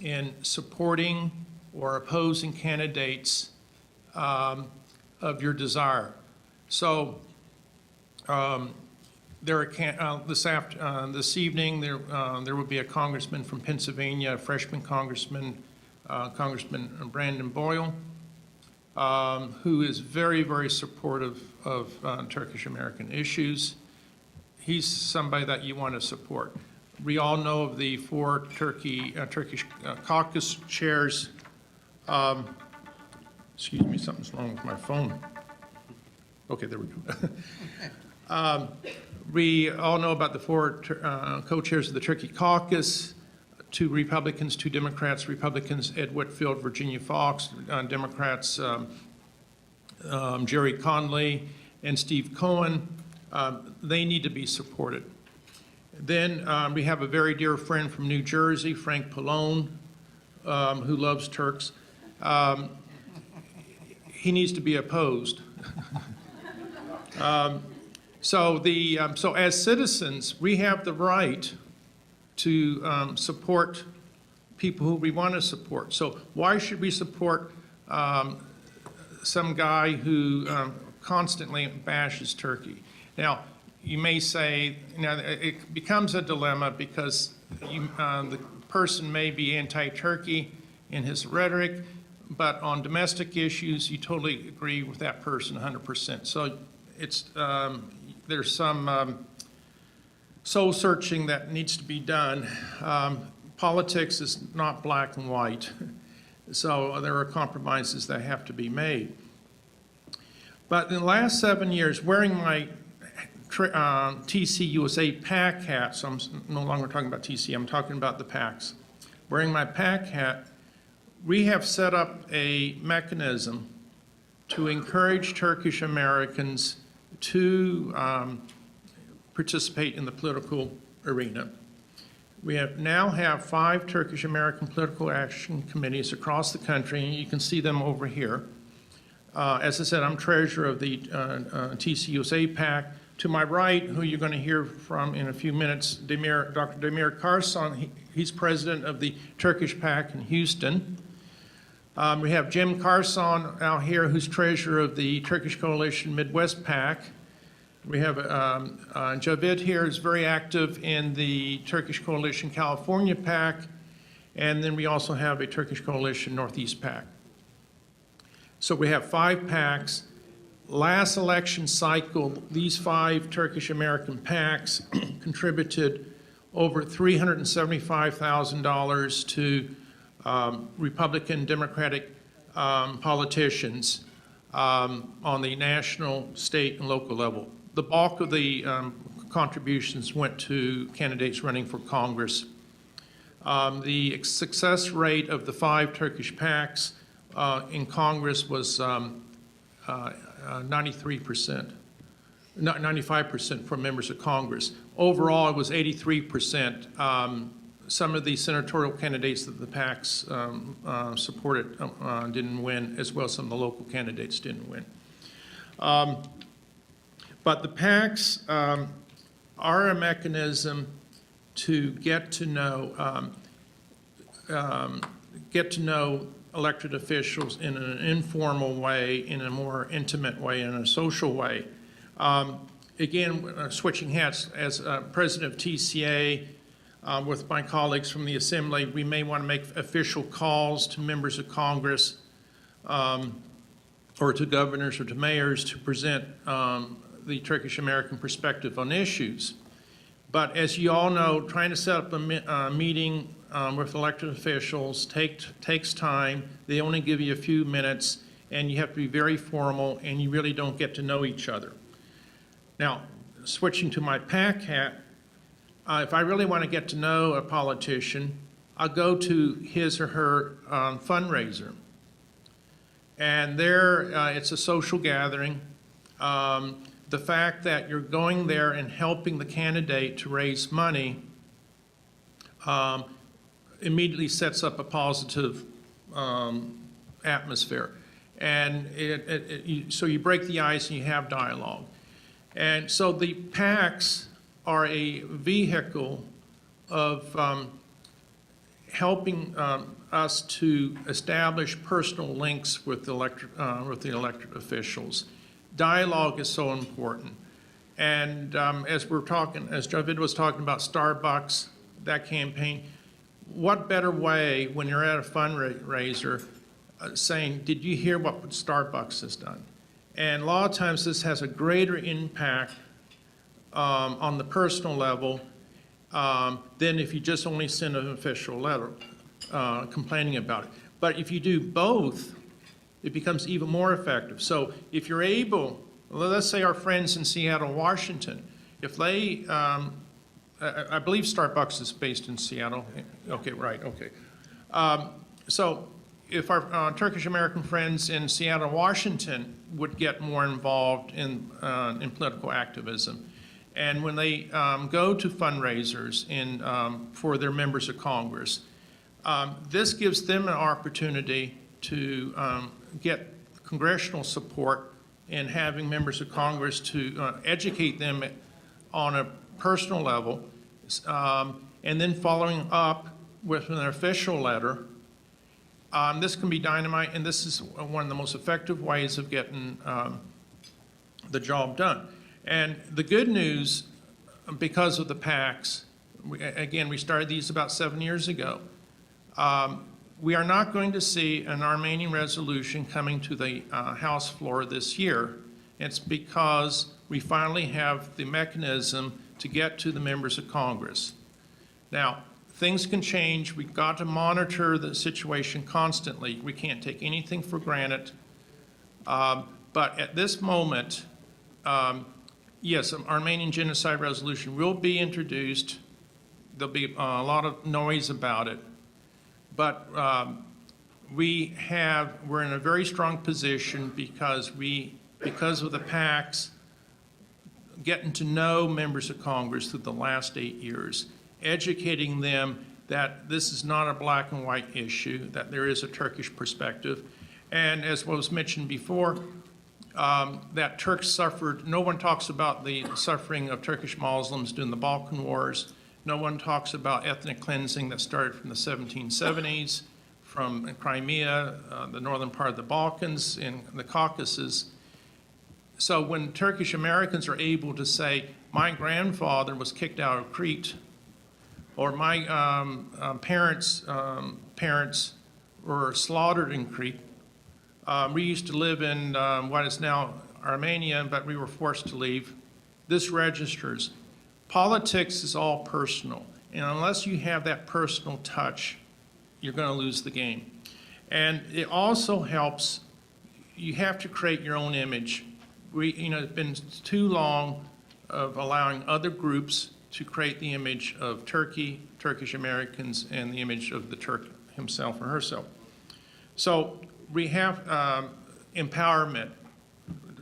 in supporting or opposing candidates of your desire. So this evening there will be a congressman from Pennsylvania, a freshman congressman, Congressman Brandon Boyle, who is very, very supportive of Turkish American issues. He's somebody that you want to support. We all know of the four Turkish caucus chairs. Excuse me, something's wrong with my phone. Okay, there we go. We all know about the four co-chairs of the Turkey caucus, 2 Republicans, 2 Democrats. Republicans, Ed Whitfield, Virginia Foxx. Democrats, Jerry Conley and Steve Cohen. They need to be supported. Then we have a very dear friend from New Jersey, Frank Pallone, who loves Turks. He needs to be opposed. So as citizens, we have the right to support people who we want to support. So why should we support some guy who constantly bashes Turkey? Now, you may say, it becomes a dilemma because the person may be anti-Turkey in his rhetoric, but on domestic issues, you totally agree with that person 100%. So it's there's some soul searching that needs to be done. Politics is not black and white, so there are compromises that have to be made. But in the last 7 years, wearing my TC USA PAC hat, so I'm no longer talking about TC, I'm talking about the PACs. Wearing my PAC hat, we have set up a mechanism to encourage Turkish Americans to participate in the political arena. We now have 5 Turkish American political action committees across the country, and you can see them over here. As I said, I'm treasurer of the TCUSA PAC. To my right, who you're going to hear from in a few minutes, Dr. Demir Karsan. He's president of the Turkish PAC in Houston. We have Jim Carson out here, who's treasurer of the Turkish Coalition Midwest PAC. We have Javid here, who's very active in the Turkish Coalition California PAC. And then we also have a Turkish Coalition Northeast PAC. So we have 5 PACs. Last election cycle, these 5 Turkish American PACs contributed over $375,000 to Republican, Democratic politicians on the national, state, and local level. The bulk of the contributions went to candidates running for Congress. The success rate of the 5 Turkish PACs in Congress was 93%, 95% for members of Congress. Overall, it was 83%. Some of the senatorial candidates that the PACs supported didn't win, as well as some of the local candidates didn't win. But the PACs are a mechanism to get to know elected officials in an informal way, in a more intimate way, in a social way. Again, switching hats, as president of TCA, with my colleagues from the Assembly, we may want to make official calls to members of Congress or to governors or to mayors to present the Turkish American perspective on issues. But as you all know, trying to set up a meeting with elected officials takes time. They only give you a few minutes, and you have to be very formal, and you really don't get to know each other. Now, switching to my PAC hat, if I really want to get to know a politician, I'll go to his or her fundraiser. And there, it's a social gathering. The fact that you're going there and helping the candidate to raise money immediately sets up a positive atmosphere. And so you break the ice and you have dialogue. And so the PACs are a vehicle of helping us to establish personal links with the elected officials. Dialogue is so important. And as Javid was talking about Starbucks, that campaign, what better way when you're at a fundraiser saying, did you hear what Starbucks has done? And a lot of times this has a greater impact on the personal level than if you just only send an official letter complaining about it. But if you do both, it becomes even more effective. So if you're able, let's say our friends in Seattle, Washington, if they, I believe Starbucks is based in Seattle. Okay, right, okay. So if our Turkish American friends in Seattle, Washington would get more involved in political activism, and when they go to fundraisers for their members of Congress, this gives them an opportunity to get congressional support in having members of Congress to educate them on a personal level, and then following up with an official letter. This can be dynamite, and this is one of the most effective ways of getting the job done. And the good news, because of the PACs, we started these about 7 years ago. We are not going to see an Armenian resolution coming to the House floor this year. It's because we finally have the mechanism to get to the members of Congress. Now, things can change. We've got to monitor the situation constantly. We can't take anything for granted. But at this moment, yes, an Armenian genocide resolution will be introduced. There'll be a lot of noise about it. But we're in a very strong position because of the PACs getting to know members of Congress through the last 8 years, educating them that this is not a black and white issue, that there is a Turkish perspective. And as was mentioned before, that Turks suffered, no one talks about the suffering of Turkish Muslims during the Balkan Wars. No one talks about ethnic cleansing that started from the 1770s, from Crimea, the northern part of the Balkans, and the Caucasus. So when Turkish Americans are able to say, my grandfather was kicked out of Crete, or my parents were slaughtered in Crete. We used to live in what is now Armenia, but we were forced to leave. This registers. Politics is all personal, and unless you have that personal touch, you're going to lose the game. And it also helps, you have to create your own image. It's been too long of allowing other groups to create the image of Turkey, Turkish Americans, and the image of the Turk himself or herself. So we have empowerment.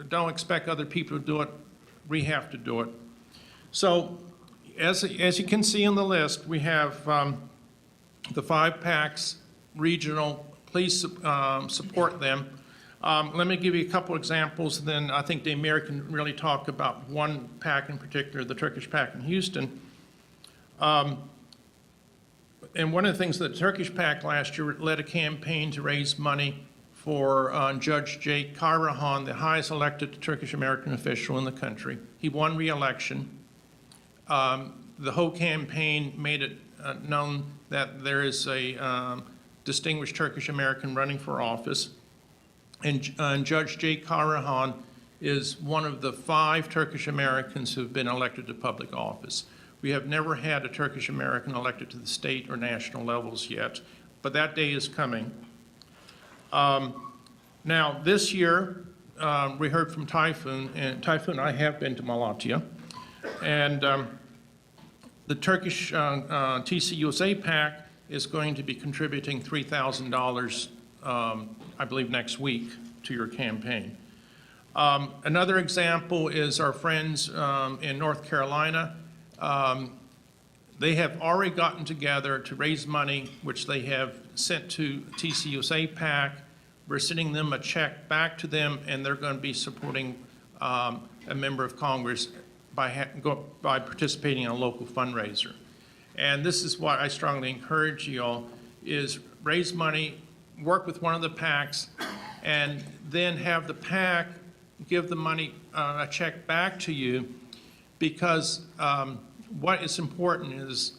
Don't expect other people to do it. We have to do it. So as you can see on the list, we have the 5 PACs, regional. Please support them. Let me give you a couple examples, then I think Demir can really talk about one PAC in particular, the Turkish PAC in Houston. And one of the things that the Turkish PAC last year led a campaign to raise money for Judge Jake Karahan, the highest elected Turkish American official in the country. He won re-election. The whole campaign made it known that there is a distinguished Turkish American running for office. And Judge Jake Karahan is one of the 5 Turkish Americans who have been elected to public office. We have never had a Turkish American elected to the state or national levels yet, but that day is coming. Now, this year, we heard from Tayfun, and Tayfun, I have been to Malatya, and the Turkish TCUSA PAC is going to be contributing $3,000, I believe, next week to your campaign. Another example is our friends in North Carolina. They have already gotten together to raise money, which they have sent to TCUSA PAC. We're sending them a check back to them, and they're going to be supporting a member of Congress by participating in a local fundraiser. And this is what I strongly encourage you all, is raise money, work with one of the PACs, and then have the PAC give the money, a check back to you, because what is important is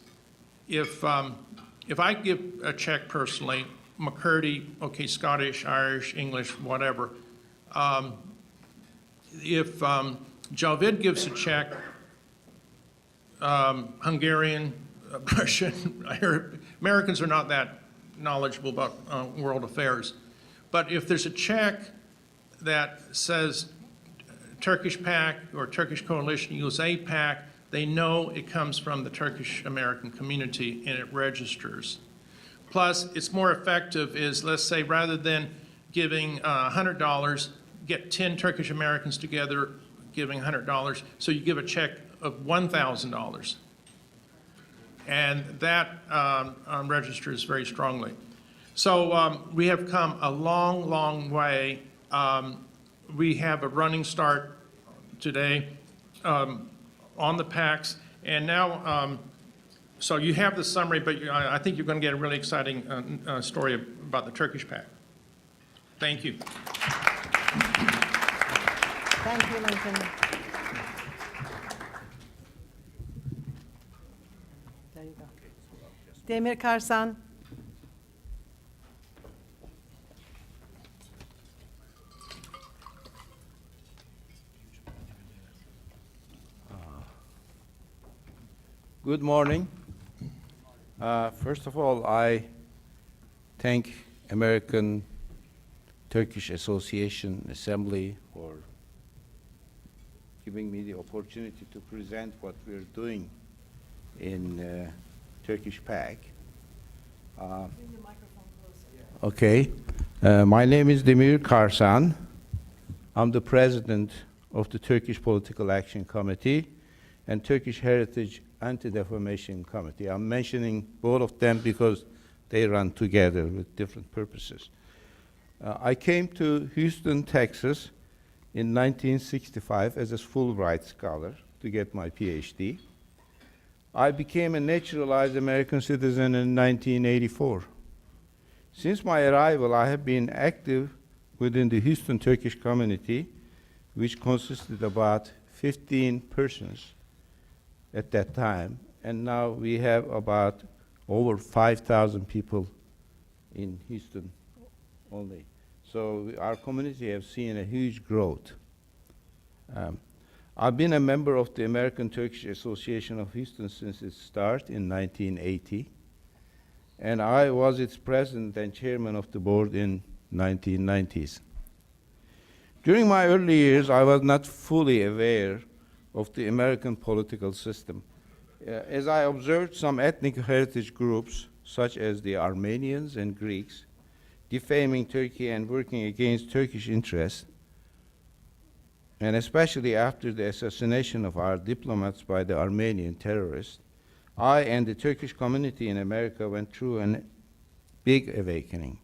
if I give a check personally, McCurdy, okay, Scottish, Irish, English, whatever, if Javid gives a check, Hungarian, Russian, Americans are not that knowledgeable about world affairs. But if there's a check that says Turkish PAC or Turkish Coalition USA PAC, they know it comes from the Turkish American community and it registers. Plus, it's more effective is, let's say, rather than giving $100, get 10 Turkish Americans together giving $100, so you give a check of $1,000. And that registers very strongly. So we have come a long, long way. We have a running start today on the PACs. And now, so you have the summary, but I think you're going to get a really exciting story about the Turkish PAC. Thank you.
Thank you, Lincoln. There you go. Demir Karsan.
Good morning. First of all, I thank American Turkish Association Assembly for giving me the opportunity to present what we're doing in Turkish PAC. Okay. My name is Demir Karsan. I'm the president of the Turkish Political Action Committee and Turkish Heritage Anti-Defamation Committee. I'm mentioning both of them because they run together with different purposes. I came to Houston, Texas in 1965 as a Fulbright scholar to get my PhD. I became a naturalized American citizen in 1984. Since my arrival, I have been active within the Houston Turkish community, which consisted about 15 persons at that time, and now we have about over 5,000 people in Houston only. So our community has seen a huge growth. I've been a member of the American Turkish Association of Houston since its start in 1980, and I was its president and chairman of the board in 1990s. During my early years, I was not fully aware of the American political system. As I observed some ethnic heritage groups, such as the Armenians and Greeks, defaming Turkey and working against Turkish interests, and especially after the assassination of our diplomats by the Armenian terrorists, I and the Turkish community in America went through a big awakening.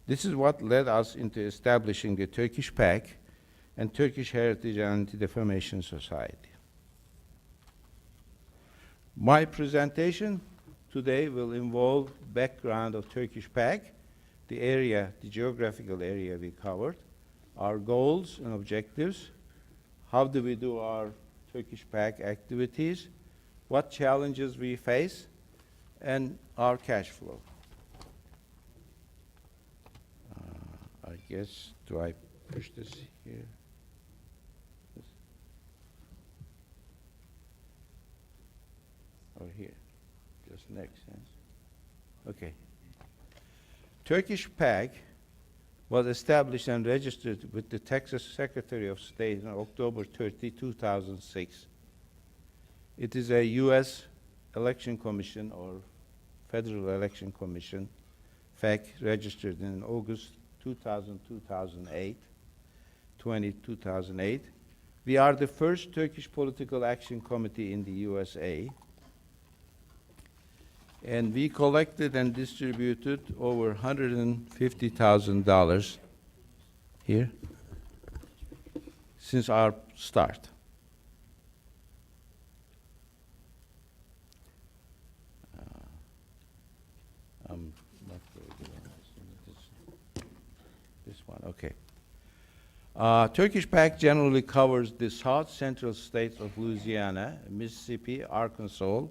This is what led us into establishing the Turkish PAC and Turkish Heritage and Anti-Defamation Society. My presentation today will involve background of Turkish PAC, the geographical area we covered, our goals and objectives, how do we do our Turkish PAC activities, what challenges we face, and our cash flow. I guess, do I push this here? This. Or here? Just next, yes? Okay. Turkish PAC was established and registered with the Texas Secretary of State on October 30, 2006. It is a U.S. Election Commission or Federal Election Commission, FEC, registered in August 2008. We are the first Turkish political action committee in the USA, and we collected and distributed over $150,000 here since our start. I'm not very good on this one, okay. Turkish PAC generally covers the south central states of Louisiana, Mississippi, Arkansas,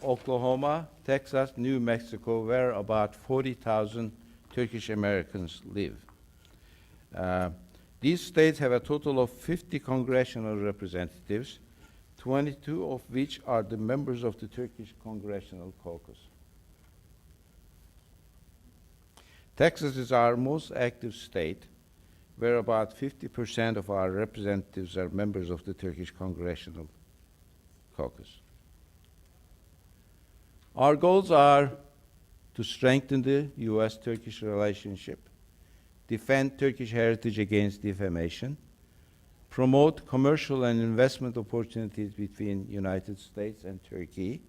Oklahoma, Texas, New Mexico, where about 40,000 Turkish Americans live. These states have a total of 50 congressional representatives, 22 of which are the members of the Turkish Congressional Caucus. Texas is our most active state, where about 50% of our representatives are members of the Turkish Congressional Caucus. Our goals are to strengthen the U.S.-Turkish relationship, defend Turkish heritage against defamation, promote commercial and investment opportunities between United States and Turkey.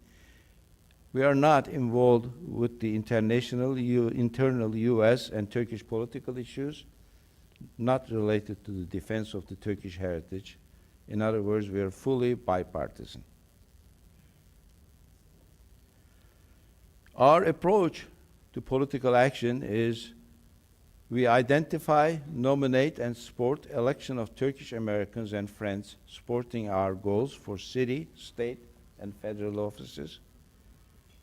We are not involved with the internal U.S. and Turkish political issues, not related to the defense of the Turkish heritage. In other words, we are fully bipartisan. Our approach to political action is we identify, nominate, and support election of Turkish Americans and friends supporting our goals for city, state, and federal offices.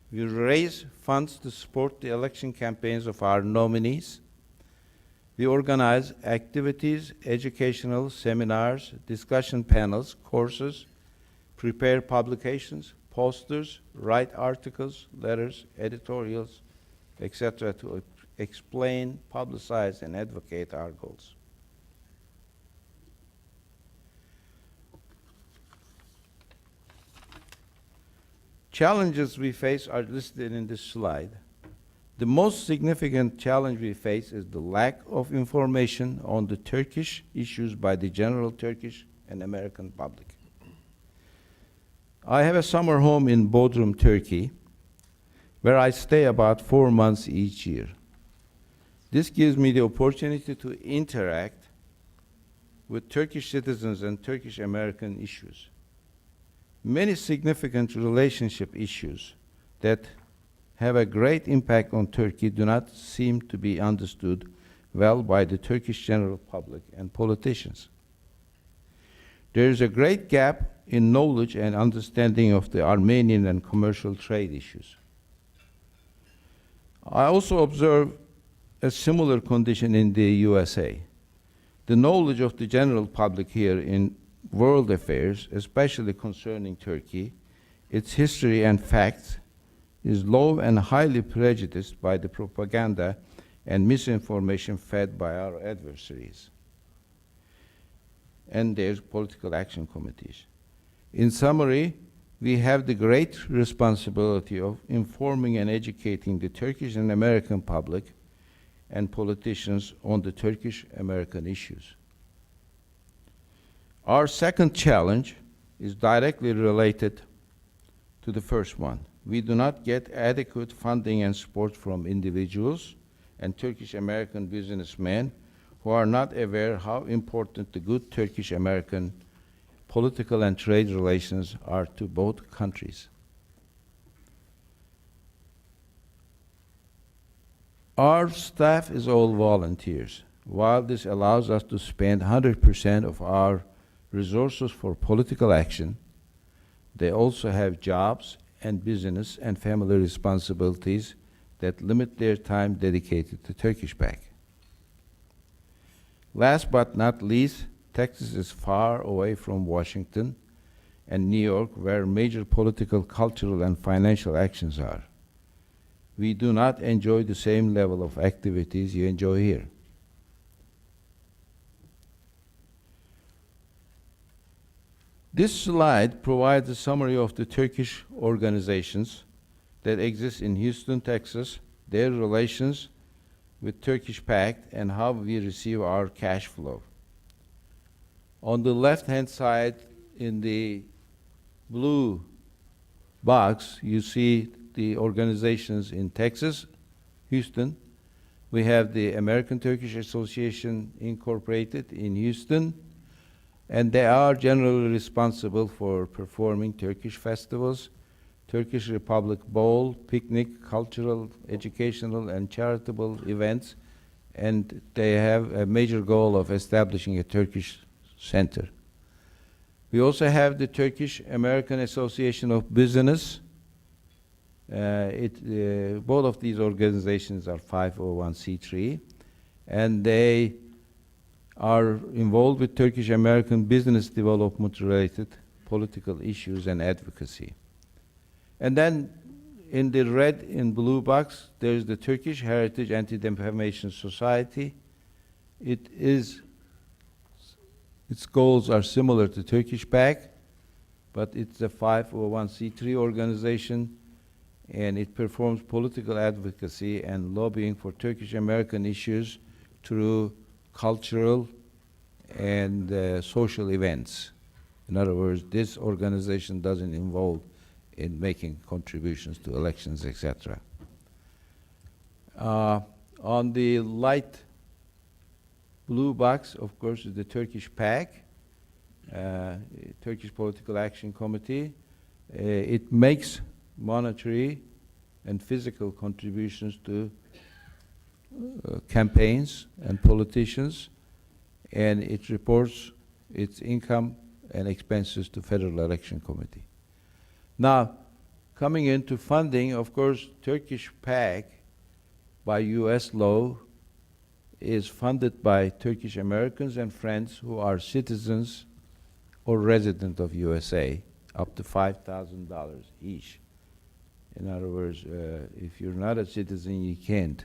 We raise funds to support the election campaigns of our nominees. We organize activities, educational seminars, discussion panels, courses, prepare publications, posters, write articles, letters, editorials, etc. to explain, publicize, and advocate our goals. Challenges we face are listed in this slide. The most significant challenge we face is the lack of information on the Turkish issues by the general Turkish and American public. I have a summer home in Bodrum, Turkey, where I stay about 4 months each year. This gives me the opportunity to interact with Turkish citizens and Turkish American issues. Many significant relationship issues that have a great impact on Turkey do not seem to be understood well by the Turkish general public and politicians. There is a great gap in knowledge and understanding of the Armenian and commercial trade issues. I also observe a similar condition in the USA. The knowledge of the general public here in world affairs, especially concerning Turkey, its history and facts, is low and highly prejudiced by the propaganda and misinformation fed by our adversaries and their political action committees. In summary, we have the great responsibility of informing and educating the Turkish and American public and politicians on the Turkish-American issues. Our second challenge is directly related to the first one. We do not get adequate funding and support from individuals and Turkish-American businessmen who are not aware how important the good Turkish-American political and trade relations are to both countries. Our staff is all volunteers. While this allows us to spend 100% of our resources for political action, they also have jobs and business and family responsibilities that limit their time dedicated to Turkish back. Last but not least, Texas is far away from Washington and New York, where major political, cultural, and financial actions are. We do not enjoy the same level of activities you enjoy here. This slide provides a summary of the Turkish organizations that exist in Houston, Texas, their relations with Turkish Pact, and how we receive our cash flow. On the left-hand side, in the blue box, you see the organizations in Texas, Houston. We have the American Turkish Association Incorporated in Houston, and they are generally responsible for performing Turkish festivals, Turkish Republic Bowl, picnic, cultural, educational, and charitable events, and they have a major goal of establishing a Turkish center. We also have the Turkish American Association of Business. Both of these organizations are 501c3, and they are involved with Turkish American business development related political issues and advocacy. And then in the red and blue box, there's the Turkish Heritage Anti-Defamation Society. Its goals are similar to Turkish PAC, but it's a 501c3 organization, and it performs political advocacy and lobbying for Turkish American issues through cultural and social events. In other words, this organization doesn't involve in making contributions to elections, etc. On the light blue box, of course, is the Turkish PAC, Turkish Political Action Committee. It makes monetary and physical contributions to campaigns and politicians, and it reports its income and expenses to Federal Election Committee. Now, coming into funding, of course, Turkish PAC by US law is funded by Turkish Americans and friends who are citizens or resident of USA, up to $5,000 each. In other words, if you're not a citizen, you can't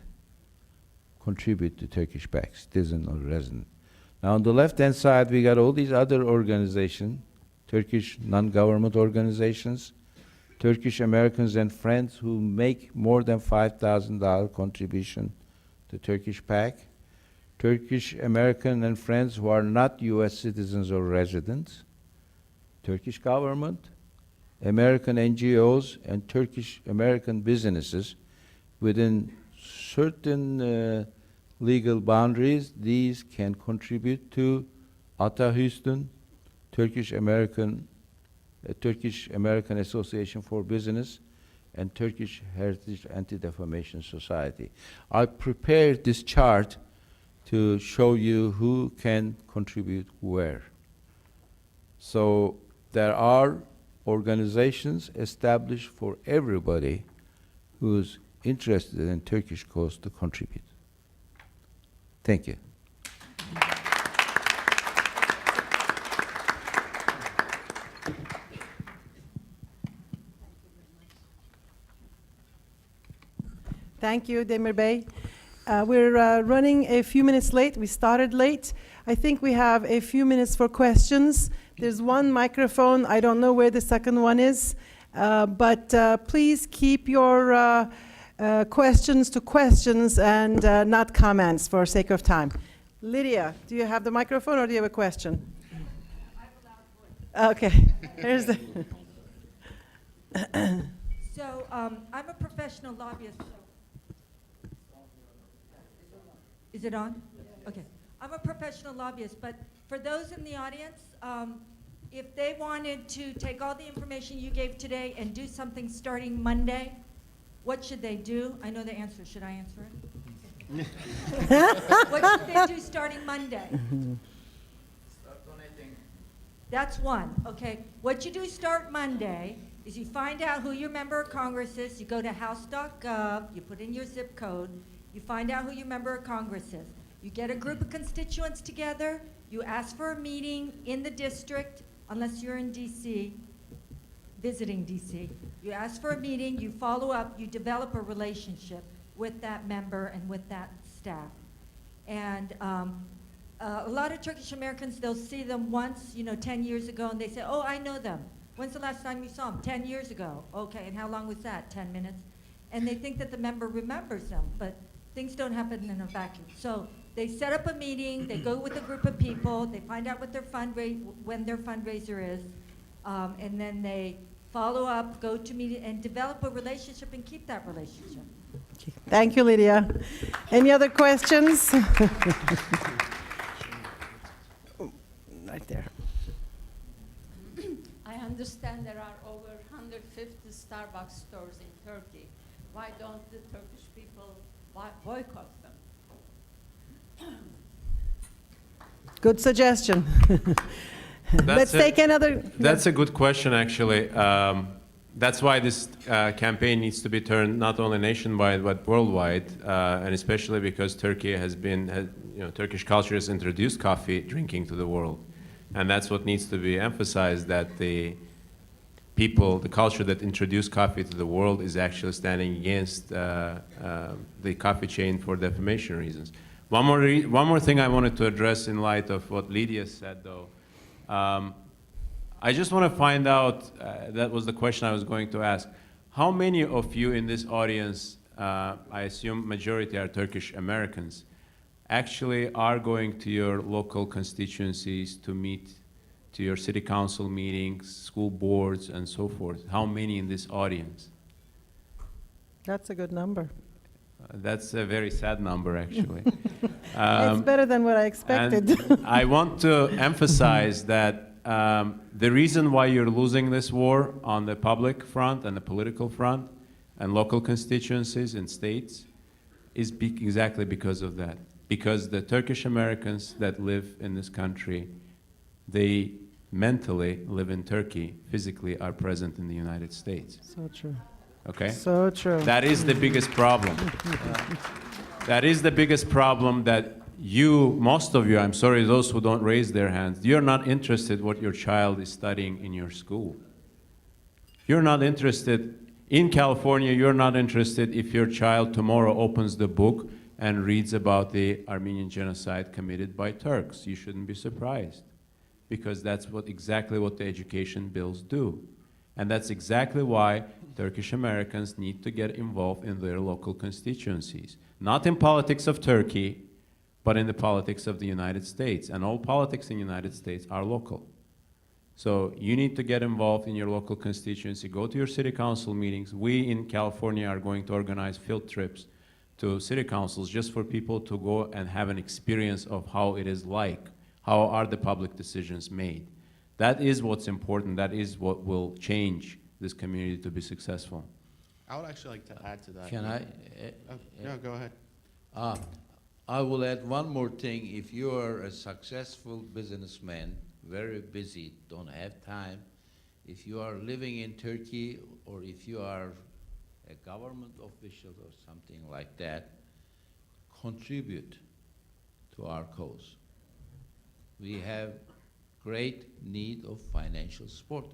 contribute to Turkish PAC, citizen or resident. Now, on the left-hand side, we got all these other organizations, Turkish non-government organizations, Turkish Americans and friends who make more than $5,000 contribution to Turkish PAC, Turkish American and friends who are not US citizens or residents, Turkish government, American NGOs, and Turkish American businesses. Within certain legal boundaries, these can contribute to ATA Houston, Turkish American Association for Business, and Turkish Heritage Anti-Defamation Society. I prepared this chart to show you who can contribute where. So there are organizations established for everybody who's interested in Turkish cause to contribute. Thank you.
Thank you, Demir Bey. We're running a few minutes late. We started late. I think we have a few minutes for questions. There's one microphone. I don't know where the second one is. But please keep your questions to questions and not comments for sake of time. Lydia, do you have the microphone or do you have a question? Okay. Here's the.
So I'm a professional lobbyist. Is it on? Okay. I'm a professional lobbyist, but for those in the audience, if they wanted to take all the information you gave today and do something starting Monday, what should they do? I know the answer. Should I answer it? What should they do starting Monday?
Start donating.
That's one. Okay. What you do start Monday is you find out who your member of Congress is. You go to house.gov. You put in your zip code. You find out who your member of Congress is. You get a group of constituents together. You ask for a meeting in the district, unless you're in D.C., visiting D.C. You ask for a meeting, you follow up, you develop a relationship with that member and with that staff. And a lot of Turkish Americans, they'll see them once, 10 years ago, and they say, oh, I know them. When's the last time you saw them? 10 years ago. Okay, and how long was that? 10 minutes? And they think that the member remembers them, but things don't happen in a vacuum. So they set up a meeting, they go with a group of people, they find out what their when their fundraiser is, and then they follow up, go to meeting, and develop a relationship and keep that relationship.
Okay. Thank you, Lydia. Any other questions? Right there.
I understand there are over 150 Starbucks stores in Turkey. Why don't the Turkish people boycott them?
Good suggestion. Let's take another.
That's a good question, actually. That's why this campaign needs to be turned not only nationwide but worldwide, and especially because Turkey Turkish culture has introduced coffee drinking to the world, and that's what needs to be emphasized. That the people, the culture that introduced coffee to the world, is actually standing against the coffee chain for defamation reasons. One more thing I wanted to address in light of what Lydia said, though. I just want to find out, that was the question I was going to ask. How many of you in this audience, I assume majority are Turkish Americans, actually are going to your local constituencies to meet, to your city council meetings, school boards, and so forth? How many in this audience?
That's a good number.
That's a very sad number, actually.
It's better than what I expected.
And I want to emphasize that the reason why you're losing this war on the public front and the political front and local constituencies and states is exactly because of that. Because the Turkish Americans that live in this country, they mentally live in Turkey, physically are present in the United States.
So true.
Okay?
So true.
That is the biggest problem. That is the biggest problem, that you, most of you, I'm sorry, those who don't raise their hands, you're not interested what your child is studying in your school. You're not interested, in California, you're not interested if your child tomorrow opens the book and reads about the Armenian genocide committed by Turks. You shouldn't be surprised, because that's exactly what the education bills do. And that's exactly why Turkish Americans need to get involved in their local constituencies. Not in politics of Turkey, but in the politics of the United States. And all politics in the United States are local. So you need to get involved in your local constituency. Go to your city council meetings. We in California are going to organize field trips to city councils just for people to go and have an experience of how it is like. How are the public decisions made? That is what's important. That is what will change this community to be successful.
I would actually like to add to that.
Can I?
Oh, no, go ahead.
I will add one more thing. If you are a successful businessman, very busy, don't have time, if you are living in Turkey or if you are a government official or something like that, contribute to our cause. We have great need of financial support.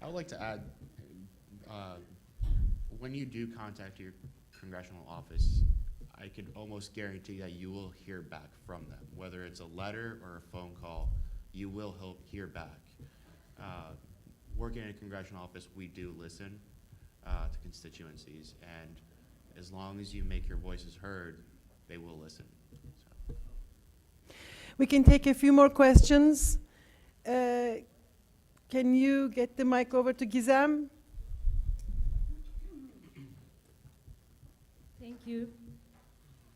I would like to add, when you do contact your congressional office, I could almost guarantee that you will hear back from them. Whether it's a letter or a phone call, you will hear back. Working in a congressional office, we do listen to constituencies, and as long as you make your voices heard, they will listen. So.
We can take a few more questions. Can you get the mic over to Gizem?
Thank you.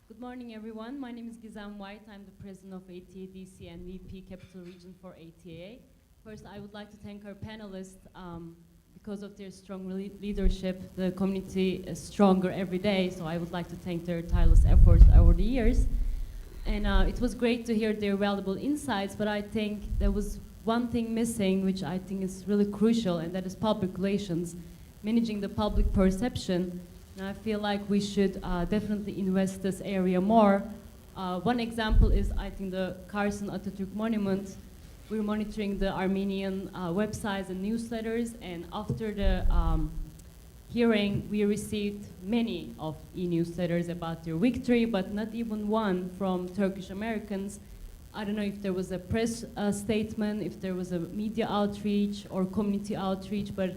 Good morning, everyone. My name is Gizem White. I'm the president of ATA DC and VP Capital Region for ATA. First, I would like to thank our panelists. Because of their strong leadership, the community is stronger every day, so I would like to thank their tireless efforts over the years. And it was great to hear their valuable insights, but I think there was one thing missing, which I think is really crucial, and that is public relations, managing the public perception. And I feel like we should definitely invest this area more. One example is, I think, the Carson Atatürk Monument. We're monitoring the Armenian websites and newsletters, and after the hearing, we received many of e-newsletters about their victory, but not even one from Turkish Americans. I don't know if there was a press statement, if there was a media outreach or community outreach, but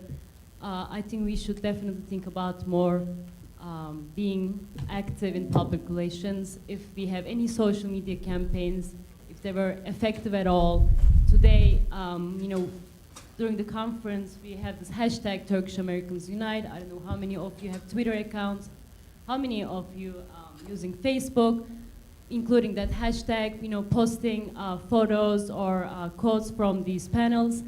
I think we should definitely think about more being active in public relations. If we have any social media campaigns, if they were effective at all. Today, during the conference, we have this hashtag Turkish Americans Unite. I don't know how many of you have Twitter accounts, how many of you using Facebook, including that hashtag, posting photos or quotes from these panels.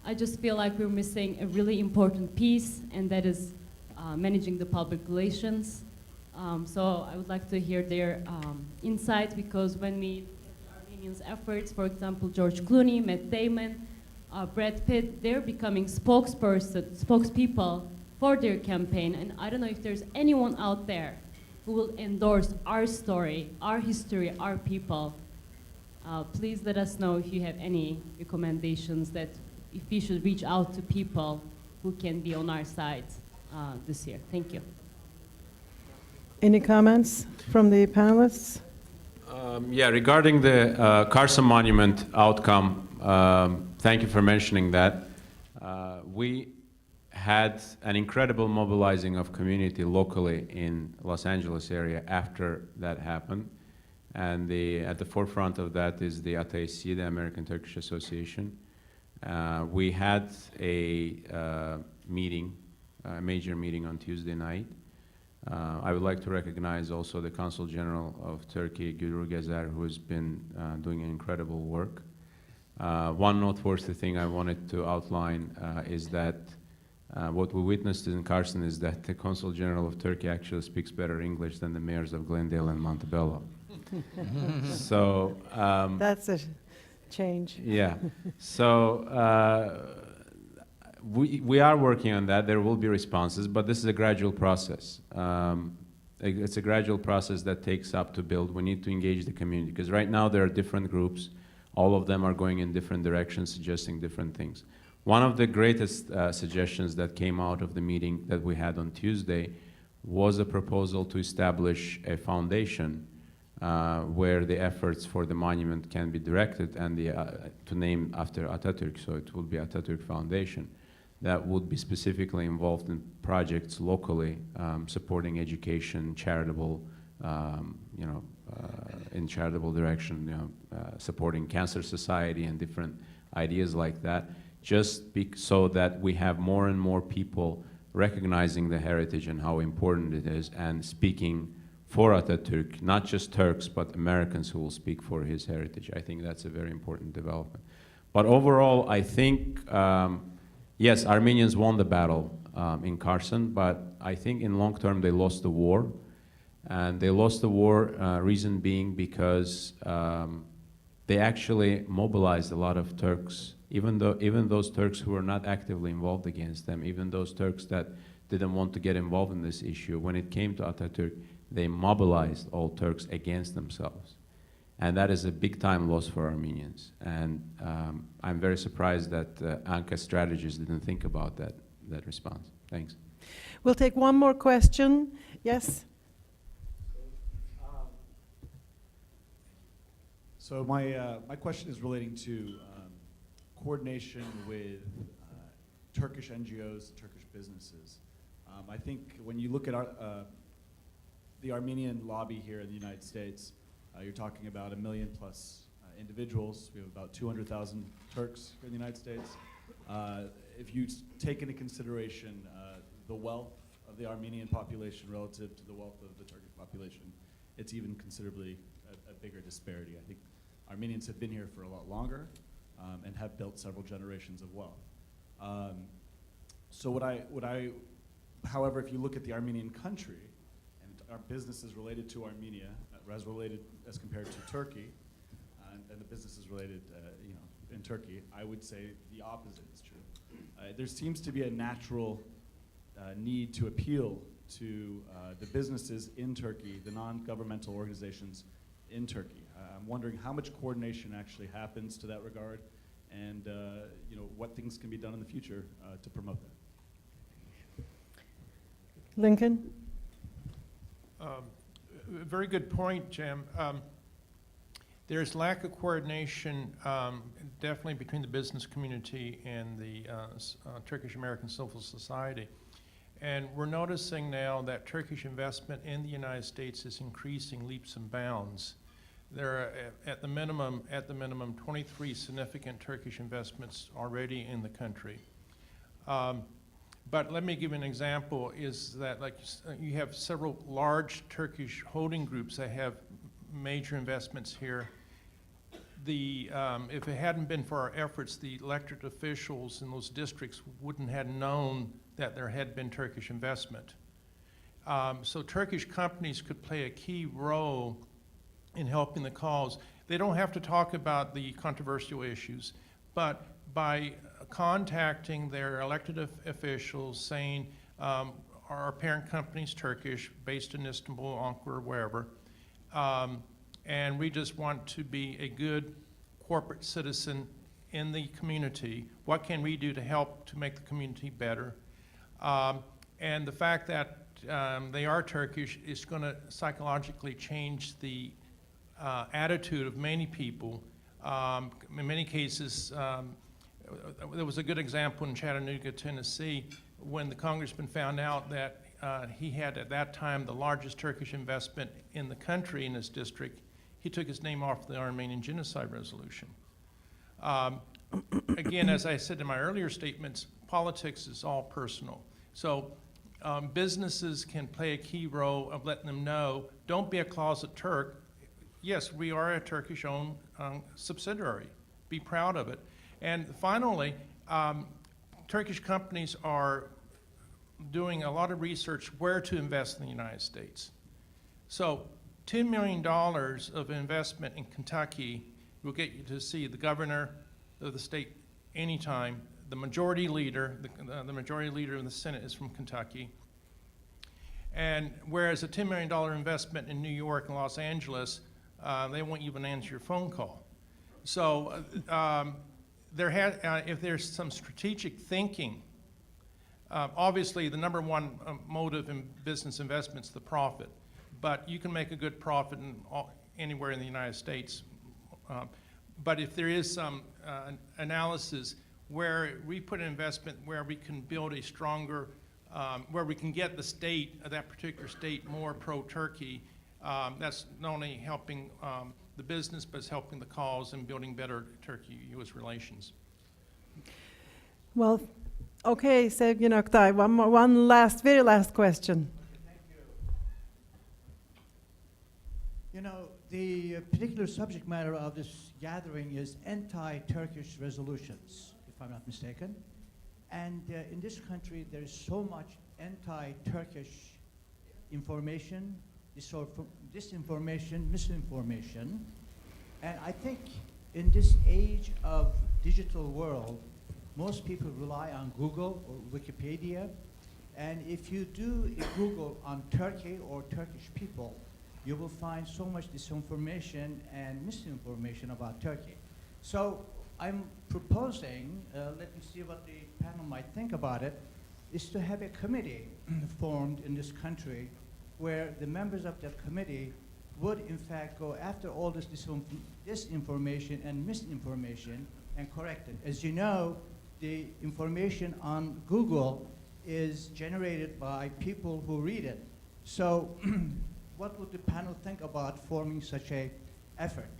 I just feel like we're missing a really important piece, and that is managing the public relations. So I would like to hear their insight, because when we efforts, for example, George Clooney, Matt Damon, Brad Pitt, they're becoming spokespeople for their campaign, and I don't know if there's anyone out there who will endorse our story, our history, our people. Please let us know if you have any recommendations that if we should reach out to people who can be on our side this year. Thank you.
Any comments from the panelists?
Yeah, regarding the Carson Monument outcome, thank you for mentioning that. We had an incredible mobilizing of community locally in Los Angeles area after that happened. And at the forefront of that is the ATAC, the American Turkish Association. We had a meeting, a major meeting on Tuesday night. I would like to recognize also the Consul General of Turkey, Gülru Gezer, who has been doing incredible work. One noteworthy thing I wanted to outline is that what we witnessed in Carson is that the Consul General of Turkey actually speaks better English than the mayors of Glendale and Montebello. So
that's a change.
Yeah. So we are working on that. There will be responses, but this is a gradual process. It's a gradual process that takes up to build. We need to engage the community, because right now there are different groups. All of them are going in different directions, suggesting different things. One of the greatest suggestions that came out of the meeting that we had on Tuesday was a proposal to establish a foundation where the efforts for the monument can be directed, and to name after Atatürk, so it will be Atatürk Foundation, that would be specifically involved in projects locally, supporting education, charitable, in charitable direction, supporting Cancer Society and different ideas like that, just so that we have more and more people recognizing the heritage and how important it is, and speaking for Atatürk, not just Turks, but Americans who will speak for his heritage. I think that's a very important development. But overall, I think, yes, Armenians won the battle in Kherson, but I think in long term they lost the war. And they lost the war, reason being because they actually mobilized a lot of Turks, even those Turks who were not actively involved against them, even those Turks that didn't want to get involved in this issue. When it came to Atatürk, they mobilized all Turks against themselves. And that is a big time loss for Armenians. And I'm very surprised that Anka strategists didn't think about that response. Thanks.
We'll take one more question. Yes?
So my question is relating to coordination with Turkish NGOs, Turkish businesses. I think when you look at the Armenian lobby here in the United States, you're talking about 1 million plus individuals. We have about 200,000 Turks here in the United States. If you take into consideration the wealth of the Armenian population relative to the wealth of the Turkish population, it's even considerably a bigger disparity. I think Armenians have been here for a lot longer and have built several generations of wealth. So however, if you look at the Armenian country and our businesses related to Armenia, as compared to Turkey, and the businesses related, in Turkey, I would say the opposite is true. There seems to be a natural need to appeal to the businesses in Turkey, the non-governmental organizations in Turkey. I'm wondering how much coordination actually happens to that regard, and what things can be done in the future to promote that.
Lincoln?
Very good point, Jim. There's lack of coordination definitely between the business community and the Turkish American civil society. And we're noticing now that Turkish investment in the United States is increasing leaps and bounds. There are at the minimum 23 significant Turkish investments already in the country. But let me give you an example, is that you have several large Turkish holding groups that have major investments here. If it hadn't been for our efforts, the elected officials in those districts wouldn't have known that there had been Turkish investment. So Turkish companies could play a key role in helping the cause. They don't have to talk about the controversial issues, but by contacting their elected officials saying, our parent company's Turkish, based in Istanbul, Ankara, wherever, and we just want to be a good corporate citizen in the community. What can we do to help to make the community better? And the fact that they are Turkish is going to psychologically change the attitude of many people. In many cases, there was a good example in Chattanooga, Tennessee, when the congressman found out that he had at that time the largest Turkish investment in the country in his district. He took his name off the Armenian Genocide Resolution. Again, as I said in my earlier statements, politics is all personal. So businesses can play a key role of letting them know, don't be a closet Turk. Yes, we are a Turkish-owned subsidiary. Be proud of it. And finally, Turkish companies are doing a lot of research where to invest in the United States. So $10 million of investment in Kentucky will get you to see the governor of the state anytime. The majority leader, the majority leader in the Senate is from Kentucky. And whereas a $10 million investment in New York and Los Angeles, they won't even answer your phone call. So if there's some strategic thinking, obviously the number one motive in business investment is the profit, but you can make a good profit anywhere in the United States. But if there is some analysis where we put an investment where we can build a stronger, where we can get the state, that particular state, more pro-Turkey, that's not only helping the business, but it's helping the cause and building better Turkey-U.S. relations.
Well, okay, Sevgin Oktay, one very last question.
You know, The particular subject matter of this gathering is anti-Turkish resolutions, if I'm not mistaken. And in this country, there is so much anti-Turkish information, disinformation, misinformation. And I think in this age of digital world, most people rely on Google or Wikipedia. And if you do a Google on Turkey or Turkish people, you will find so much disinformation and misinformation about Turkey. So I'm proposing, let me see what the panel might think about it, is to have a committee formed in this country where the members of that committee would in fact go after all this disinformation and misinformation and correct it. As you know, the information on Google is generated by people who read it. So what would the panel think about forming such an effort?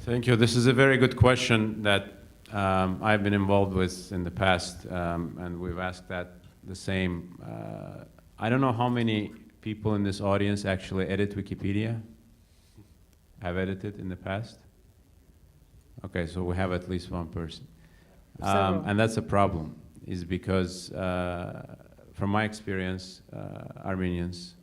Thank you. This is a very good question that I've been involved with in the past, and we've asked that the same. I don't know how many people in this audience actually edit Wikipedia. Have edited in the past? Okay, so we have at least one person. And that's a problem, is because from my experience, Armenians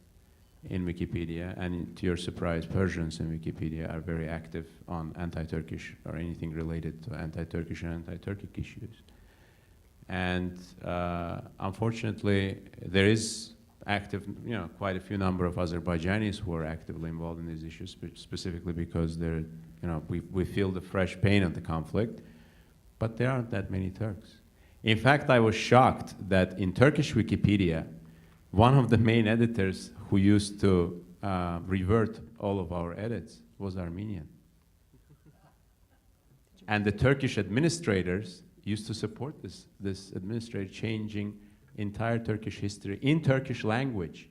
in Wikipedia, and to your surprise, Persians in Wikipedia are very active on anti-Turkish or anything related to anti-Turkish and anti-Turkic issues. And unfortunately, there is active, quite a few number of Azerbaijanis who are actively involved in these issues, specifically because they're, we feel the fresh pain of the conflict, but there aren't that many Turks. In fact, I was shocked that in Turkish Wikipedia, one of the main editors who used to revert all of our edits was Armenian. And the Turkish administrators used to support this administrator changing entire Turkish history in Turkish language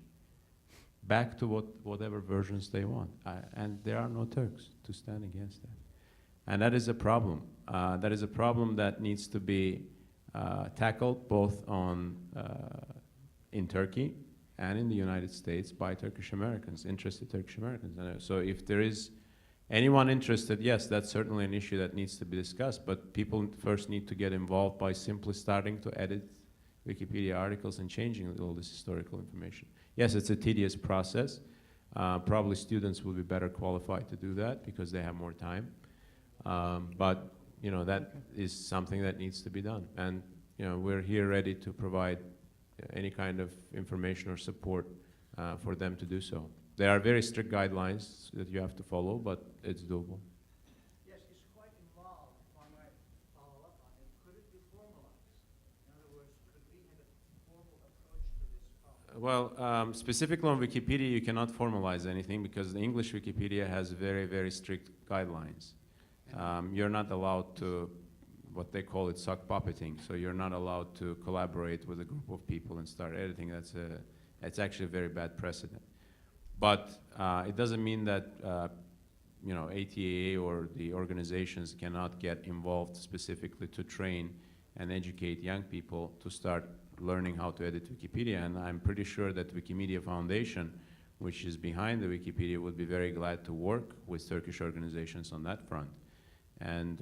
back to whatever versions they want. And there are no Turks to stand against that. And that is a problem. That is a problem that needs to be tackled both in Turkey and in the United States by Turkish Americans, interested Turkish Americans. So if there is anyone interested, yes, that's certainly an issue that needs to be discussed, but people first need to get involved by simply starting to edit Wikipedia articles and changing all this historical information. Yes, it's a tedious process. Probably students will be better qualified to do that because they have more time. But that is something that needs to be done. And we're here ready to provide any kind of information or support for them to do so. There are very strict guidelines that you have to follow, but it's doable.
Yes, it's quite involved. If I might follow up on it, could it be formalized? In other words, could we have a formal approach to this problem?
Well, specifically on Wikipedia, you cannot formalize anything because the English Wikipedia has very, very strict guidelines. You're not allowed to, what they call it, sock puppeting. So you're not allowed to collaborate with a group of people and start editing. It's actually a very bad precedent. But it doesn't mean that ATAA or the organizations cannot get involved specifically to train and educate young people to start learning how to edit Wikipedia. And I'm pretty sure that Wikimedia Foundation, which is behind the Wikipedia, would be very glad to work with Turkish organizations on that front. And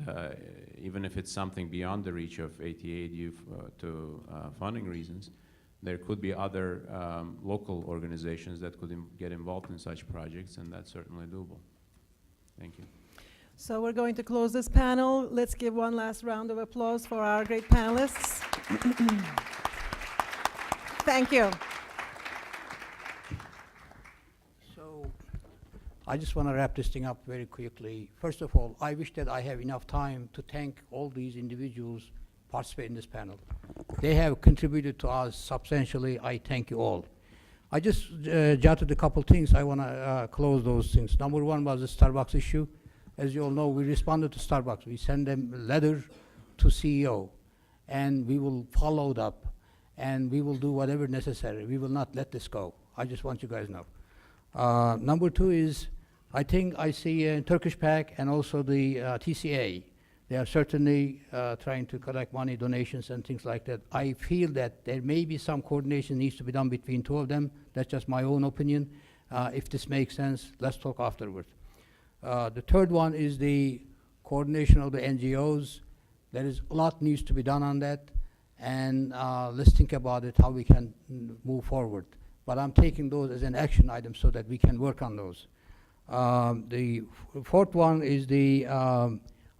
even if it's something beyond the reach of ATA due to funding reasons, there could be other local organizations that could get involved in such projects, and that's certainly doable. Thank you.
So we're going to close this panel. Let's give one last round of applause for our great panelists. Thank you.
So I just want to wrap this thing up very quickly. First of all, I wish that I have enough time to thank all these individuals participating in this panel. They have contributed to us substantially. I thank you all. I just jotted a couple things. I want to close those things. Number one was the Starbucks issue. As you all know, we responded to Starbucks. We sent them a letter to CEO, and we will follow it up, and we will do whatever necessary. We will not let this go. I just want you guys to know. Number two is, I think I see Turkish PAC and also the TCA. They are certainly trying to collect money, donations, and things like that. I feel that there may be some coordination needs to be done between two of them. That's just my own opinion. If this makes sense, let's talk afterwards. The third one is the coordination of the NGOs. There is a lot needs to be done on that, and let's think about it, how we can move forward. But I'm taking those as an action item so that we can work on those. The fourth one is the,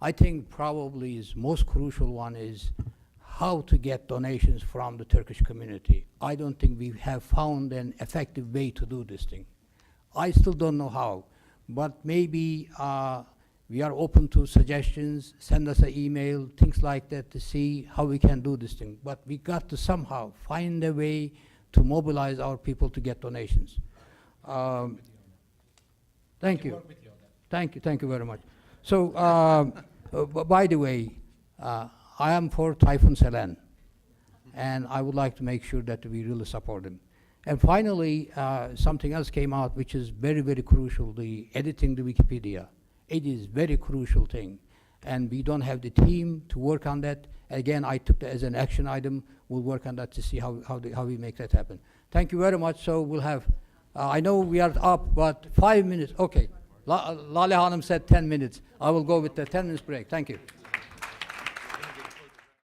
I think probably is most crucial one is how to get donations from the Turkish community. I don't think we have found an effective way to do this thing. I still don't know how, but maybe we are open to suggestions, send us an email, things like that to see how we can do this thing. But we got to somehow find a way to mobilize our people to get donations. Thank you. Thank you very much. So, by the way, I am for Typhoon Selen, and I would like to make sure that we really support him. And finally, something else came out which is very, very crucial, the editing the Wikipedia. It is very crucial thing, and we don't have the team to work on that. Again, I took that as an action item. We'll work on that to see how we make that happen. Thank you very much. So we'll have, I know we are up, but 5 minutes. Okay, Lale Hanım said 10 minutes. I will go with the 10 minutes break. Thank you.